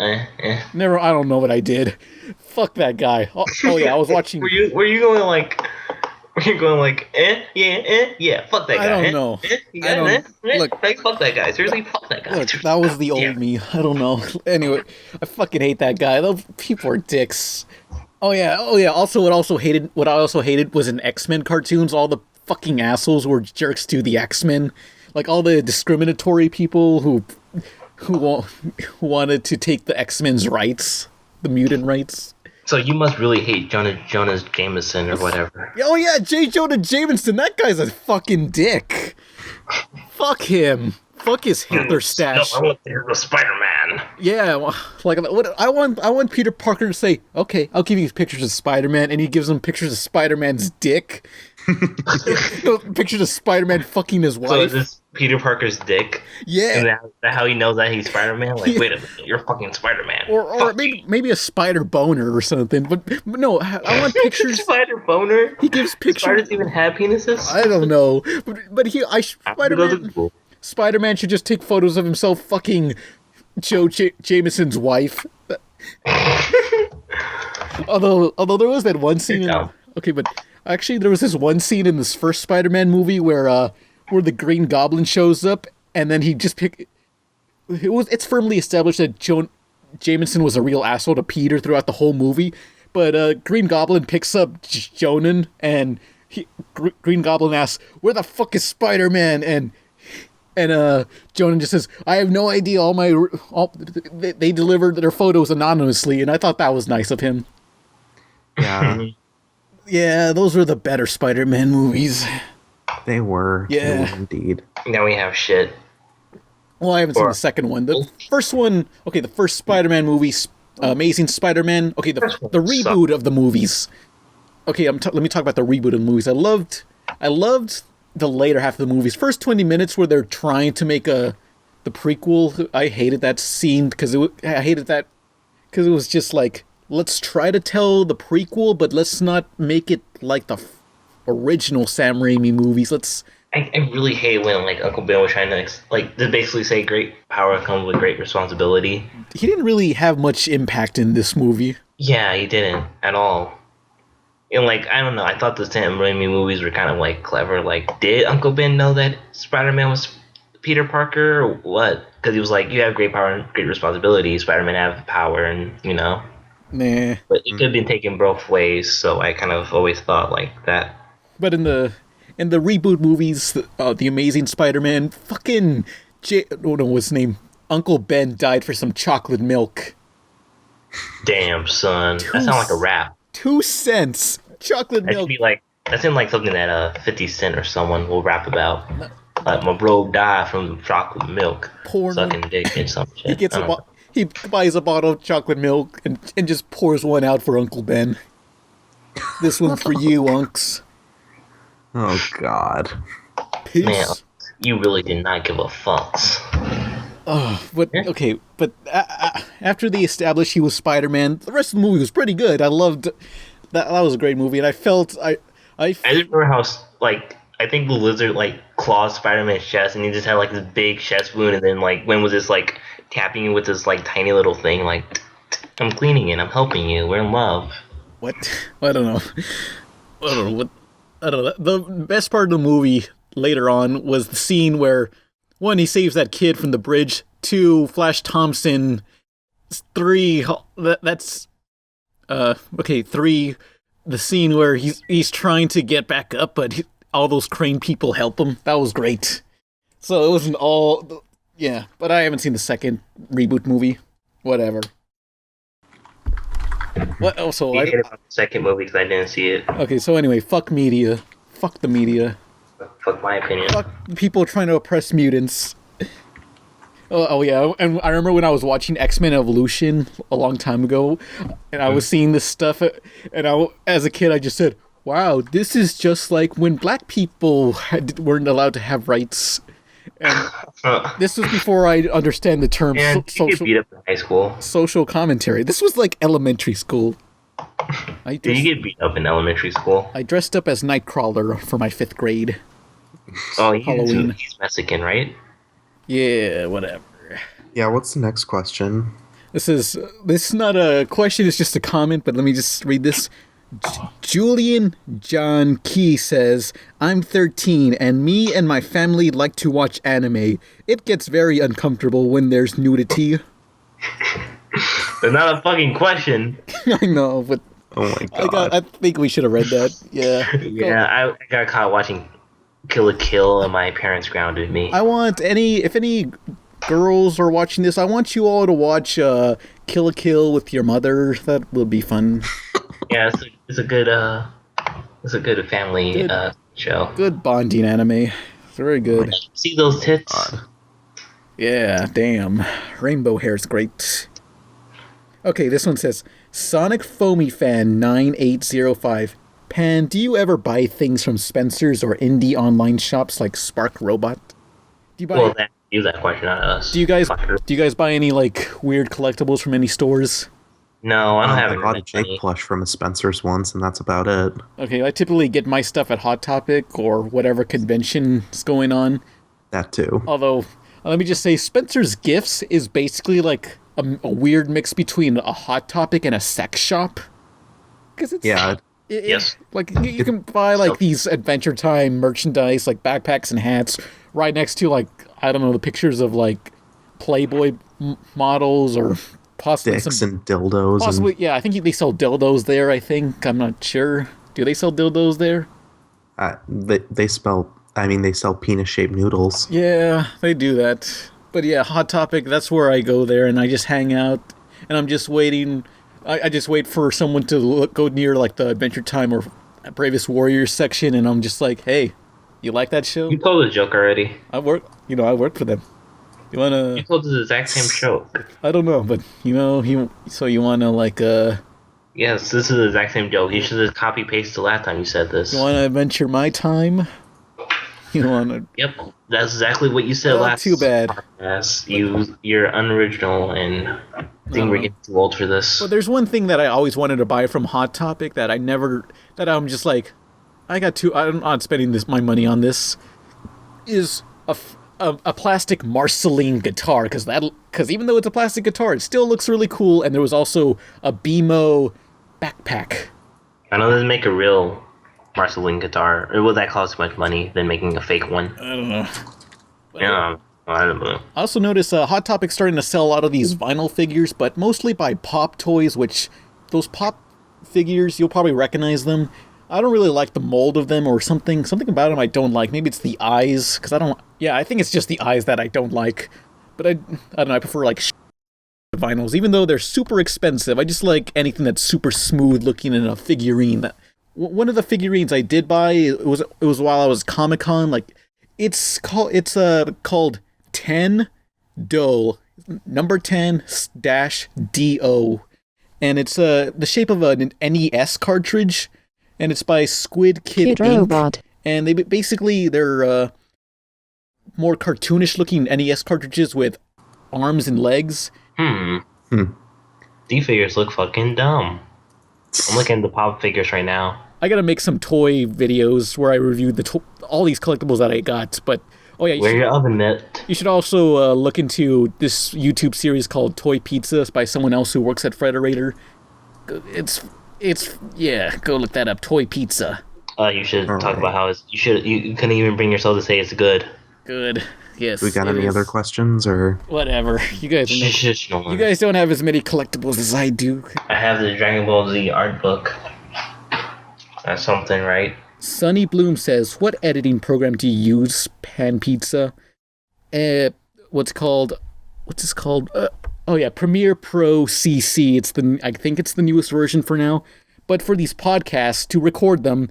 Never, I don't know what I did. Fuck that guy. Oh yeah, I was watching... Were you going like, yeah, fuck that guy. I don't know. Look, fuck that guy. Seriously, fuck that guy. Look, that was the old me. I don't know. Anyway, I fucking hate that guy. Those people are dicks. Oh yeah. Also, what I also hated was in X-Men cartoons, all the fucking assholes were jerks to the X-Men. Like, all the discriminatory people who wanted to take the X-Men's rights, the mutant rights. So you must really hate Jonas Jameson or whatever. Oh yeah, J. Jonah Jameson, that guy's a fucking dick. Fuck him. Fuck his Hitler stash. No, I want to hear the Spider-Man. Yeah, like I want Peter Parker to say, "Okay, I'll give you pictures of Spider-Man," and he gives him pictures of Spider-Man's dick. Pictures of Spider-Man fucking his wife. So is this Peter Parker's dick? Yeah. And that's how he knows that he's Spider-Man? Like, wait a minute, you're fucking Spider-Man. Or maybe a spider boner or something. But no, I want pictures. Spider boner? He gives pictures. Spiders even have penises? I don't know. But Spider-Man should just take photos of himself fucking Joe Jameson's wife. although there was that one scene but actually there was this one scene in this first Spider-Man movie where the Green Goblin shows up, and then he just it's firmly established that Jameson was a real asshole to Peter throughout the whole movie, but Green Goblin picks up Jonan, and Green Goblin asks, "Where the fuck is Spider-Man?" And Jonan just says, "I have no idea. They delivered their photos anonymously," and I thought that was nice of him. Yeah. Yeah, those were the better Spider-Man movies. They were. Yeah. They were indeed. Now we have shit. Well, I haven't seen the second one. The first one, the first Spider-Man movie, Amazing Spider-Man, the reboot of the movies. okay, let me talk about the reboot of the movies. I loved the later half of the movies. First 20 minutes where they're trying to make the prequel. I hated that scene because it was just like, let's try to tell the prequel, but let's not make it like the original Sam Raimi movies. I really hate when like Uncle Ben was trying to basically say great power comes with great responsibility. He didn't really have much impact in this movie. Yeah, he didn't at all. And like, I don't know, I thought the Sam Raimi movies were kind of like clever. Like, did Uncle Ben know that Spider-Man was Peter Parker or what? Because he was like, you have great power and great responsibility. Spider-Man have power, and you know. Nah. But it could have been taken both ways, so I kind of always thought like that. But in the reboot movies, the Amazing Spider-Man, fucking what's his name? Uncle Ben died for some chocolate milk. Damn, son, that sounds like a rap. 2 cents chocolate That milk. should be like, that seems like something that 50 Cent or someone will rap about. Like, my bro died from chocolate milk, Porno. sucking dick and some shit. He buys a bottle of chocolate milk and just pours one out for Uncle Ben. This one's for you, Unks. Oh God. Peace. Man, you really did not give a fuck. But after they established he was Spider-Man, the rest of the movie was pretty good. I loved that. That was a great movie, and I just remember how like I think the lizard like clawed Spider-Man's chest, and he just had like this big chest wound, and then like when was this like tapping you with this like tiny little thing like I'm cleaning it, I'm helping you, we're in love. what? I don't know. I don't know. The best part of the movie later on was the scene where 1, he saves that kid from the bridge. 2, Flash Thompson. 3, 3, the scene where he's trying to get back up, but all those crane people help him. That was great. So it wasn't all, yeah. But I haven't seen the second reboot movie. Whatever. What? Also, I hated about the second movie because I didn't see it. Okay, so anyway, fuck media. Fuck the media. Fuck my opinion. Fuck people trying to oppress mutants. Oh yeah, and I remember when I was watching X-Men Evolution a long time ago, and I was seeing this stuff, and as a kid I just said, wow, this is just like when black people weren't allowed to have rights. And this was before I understand the term you get beat up in high school. social commentary. This was like elementary school. Did you get beat up in elementary school? I dressed up as Nightcrawler for my 5th grade. Oh, Halloween. He's Mexican, right? Yeah, whatever. Yeah, what's the next question? This is not a question, it's just a comment, but let me just read this. Julian John Key says, I'm 13 and me and my family like to watch anime. It gets very uncomfortable when there's nudity. That's not a fucking question. I know, but Oh my God. I think we should have read that. Yeah. Yeah, I got caught watching Kill la Kill and my parents grounded me. If any girls are watching this, I want you all to watch Kill la Kill with your mother. That will be fun. Yeah, it's a good family show. Good bonding anime. It's very good. See those tits? Yeah, damn. Rainbow hair's great. Okay, this one says, Sonic Foamy Fan 9805. Pan, do you ever buy things from Spencer's or indie online shops like Spark Robot? Do you buy? Well, use that question, not us. Do you guys buy any like weird collectibles from any stores? No, I don't have I any bought a Jake plush from a Spencer's once, and that's about it. Okay, I typically get my stuff at Hot Topic or whatever convention's going on. That too. Although, let me just say, Spencer's Gifts is basically like a weird mix between a Hot Topic and a sex shop. Because it's Yes. like you can buy like these Adventure Time merchandise, like backpacks and hats, right next to like I don't know the pictures of like Playboy models or possibly Dicks and dildos. Possibly, yeah. I think they sell dildos there. I think I'm not sure. Do they sell dildos there? They sell penis-shaped noodles. Yeah, they do that. But yeah, Hot Topic. That's where I go there, and I just hang out, and I'm just waiting. I just wait for someone to go near like the Adventure Time or Bravest Warriors section, and I'm just like, hey, you like that show? You told the joke already. I work for them. You wanna? You told the exact same joke. I don't know, but you wanna like Yes, this is the exact same joke. You should have copy pasted the last time you said this. You want to adventure my time? You want to? Yep, that's exactly what you said Oh, last. too bad. Podcast. You're unoriginal, and I think we're getting too old for this. Well, there's one thing that I always wanted to buy from Hot Topic that I'm just like, I'm not spending my money on this. Is a plastic Marceline guitar because even though it's a plastic guitar, it still looks really cool. And there was also a BMO backpack. I know they make a real Marceline guitar. Or will that cost much money than making a fake one? I don't know. Yeah, I don't know. I also noticed Hot Topic's starting to sell a lot of these vinyl figures, but mostly by Pop Toys, which those Pop figures, you'll probably recognize them. I don't really like the mold of them or something. Something about them I don't like. Maybe it's the eyes, because I think it's just the eyes that I don't like. But I don't know, I prefer like vinyls, even though they're super expensive. I just like anything that's super smooth looking in a figurine. One of the figurines I did buy, it was while I was Comic-Con, like, it's called 10 Do, number 10-DO, and it's the shape of an NES cartridge, and it's by Squid Kid Inc. Robot. And they're more cartoonish looking NES cartridges with arms and legs. These figures look fucking dumb. I'm looking at the Pop figures right now. I gotta make some toy videos where I review all these collectibles that I got, but oh yeah, Where's your oven mitt? you should also look into this YouTube series called Toy Pizza by someone else who works at Frederator. It's go look that up. Toy Pizza. You should talk about how you couldn't even bring yourself to say it's good. Good. Yes. We got any other questions or? Whatever. You guys Nolan. you guys don't have as many collectibles as I do. I have the Dragon Ball Z art book. That's something, right? Sunny Bloom says, "What editing program do you use, Pan Pizza?" What's this called? Premiere Pro CC. I think it's the newest version for now. But for these podcasts, to record them,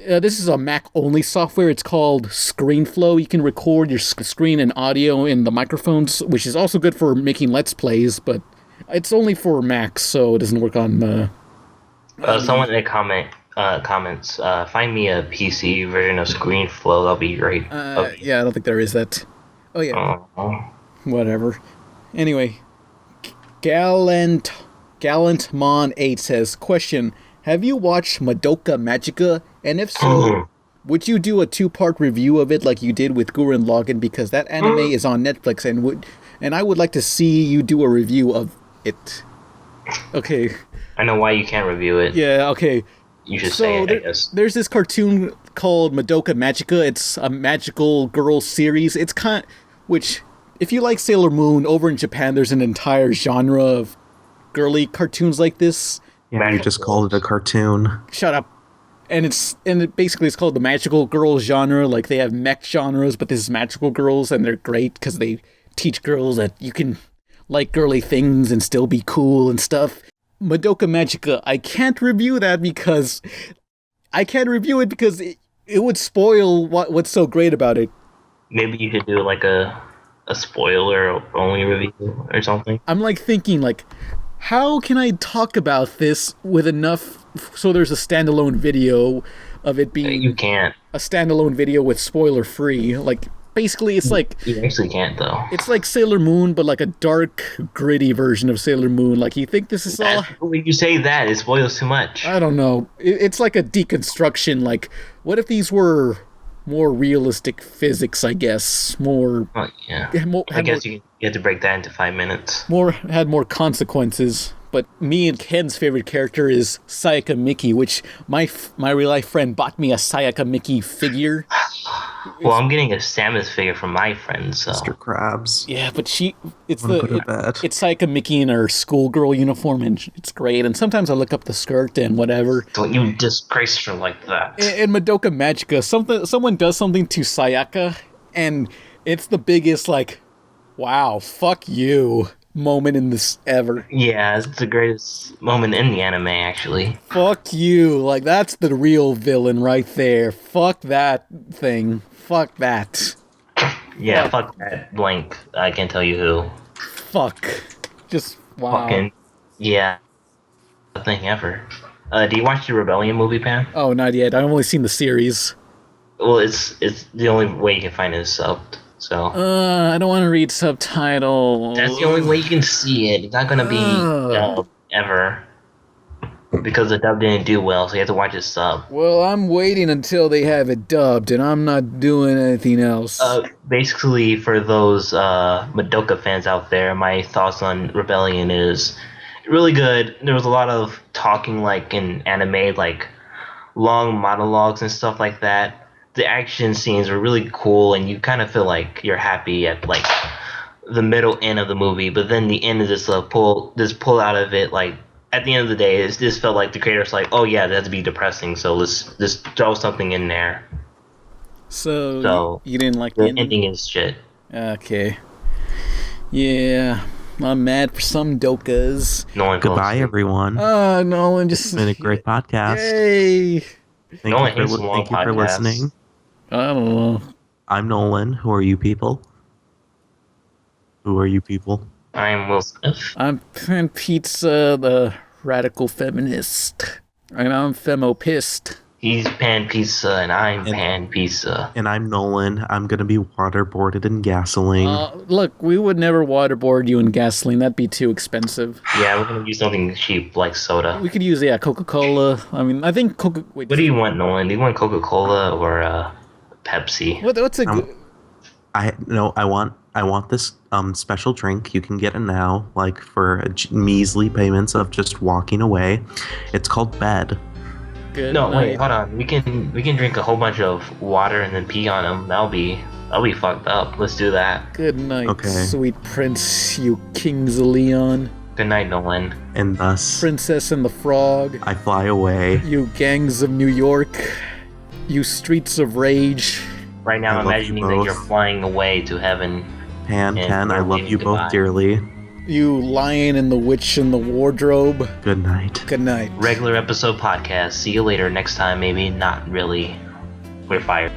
this is a Mac-only software. It's called ScreenFlow. You can record your screen and audio in the microphones, which is also good for making Let's Plays, but it's only for Mac, so it doesn't work on... Someone in the comments, find me a PC version of ScreenFlow. That'll be great. Yeah, I don't think there is that. Oh, yeah. Whatever. Anyway, Gallantmon8 says, question, have you watched Madoka Magica? And if so, would you do a 2-part review of it like you did with Gurren Lagann? Because that anime is on Netflix, and I would like to see you do a review of it. Okay. I know why you can't review it. Yeah, okay. You should say it, I guess. There's this cartoon called Madoka Magica. It's a magical girl series. Which, if you like Sailor Moon, over in Japan, there's an entire genre of girly cartoons like this. Yeah, you just called it a cartoon. Shut up. And it basically is called the magical girl genre. Like, they have mech genres, but this is magical girls, and they're great because they teach girls that you can like girly things and still be cool and stuff. Madoka Magica, I can't review that because it would spoil what's so great about it. Maybe you could do like a spoiler only review or something. I'm like thinking like, how can I talk about this with enough so there's a standalone video of it being You can't. a standalone video with spoiler free. Like, basically it's like You actually can't though. it's like Sailor Moon, but like a dark, gritty version of Sailor Moon. Like, you think this is all... When you say that, it spoils too much. I don't know. It's like a deconstruction. Like, what if these were more realistic physics, I guess? More... Oh, yeah. I guess you have to break that into 5 minutes. Had more consequences. But me and Ken's favorite character is Sayaka Miki, which my real life friend bought me a Sayaka Miki figure. Well, I'm getting a Samus figure from my friend, so... Mr. Krabs. Yeah, but it's Sayaka Miki in her schoolgirl uniform, and it's great. And sometimes I look up the skirt and whatever. Don't you disgrace her like that. In Madoka Magica, someone does something to Sayaka, and it's the biggest, like, wow, fuck you moment in this ever. Yeah, it's the greatest moment in the anime, actually. Fuck you. Like, that's the real villain right there. Fuck that thing. Fuck that. Yeah, fuck that blank. I can't tell you who. Fuck. Just, wow. Fucking, yeah. thing ever. Do you watch the Rebellion movie, Pan? Oh, not yet. I've only seen the series. Well, it's the only way you can find it is subbed. So I don't want to read subtitles. that's the only way you can see it. It's not gonna be dubbed ever because the dub didn't do well, so you have to watch it sub. Well, I'm waiting until they have it dubbed, and I'm not doing anything else. Basically, for those Madoka fans out there, my thoughts on Rebellion is really good. There was a lot of talking, like in anime, like long monologues and stuff like that. The action scenes were really cool, and you kind of feel like you're happy at like the middle end of the movie. But then the end is just pull out of it. Like at the end of the day, it just felt like the creator's like, oh yeah, that has to be depressing, so let's just throw something in there. So you didn't like the ending is shit. Okay. Yeah. I'm mad for some dokas. Nolan, Goodbye, everyone. Nolan just... It's been a great podcast. Yay! Thank you for listening. I don't know. I'm Nolan. Who are you people? Who are you people? I'm Will Smith. I'm Pan Pizza, the radical feminist. And I'm femo-pissed. He's Pan Pizza, and I'm Pan Pizza. And I'm Nolan. I'm going to be waterboarded in gasoline. Look, we would never waterboard you in gasoline. That'd be too expensive. Yeah, we're going to use something cheap like soda. We could use, Coca-Cola. I mean, I think Wait, what do you want, Nolan? Do you want Coca-Cola or Pepsi? What's a good... I want this special drink. You can get it now, like for measly payments of just walking away. It's called Bed. Good no, night. wait, hold on. We can drink a whole bunch of water and then pee on them. That'll be fucked up. Let's do that. Good night, Okay. sweet prince, you kings of Leon. Good night, Nolan. And thus, Princess and the Frog. I fly away. You gangs of New York. You streets of rage. Right now, I I'm love you imagining that both. you're flying away to heaven. Pan, And Ken, I we're love waving you both goodbye. dearly. You lion and the witch in the wardrobe. Good night. Good night. Regular episode podcast. See you later next time. Maybe not really. We're fired.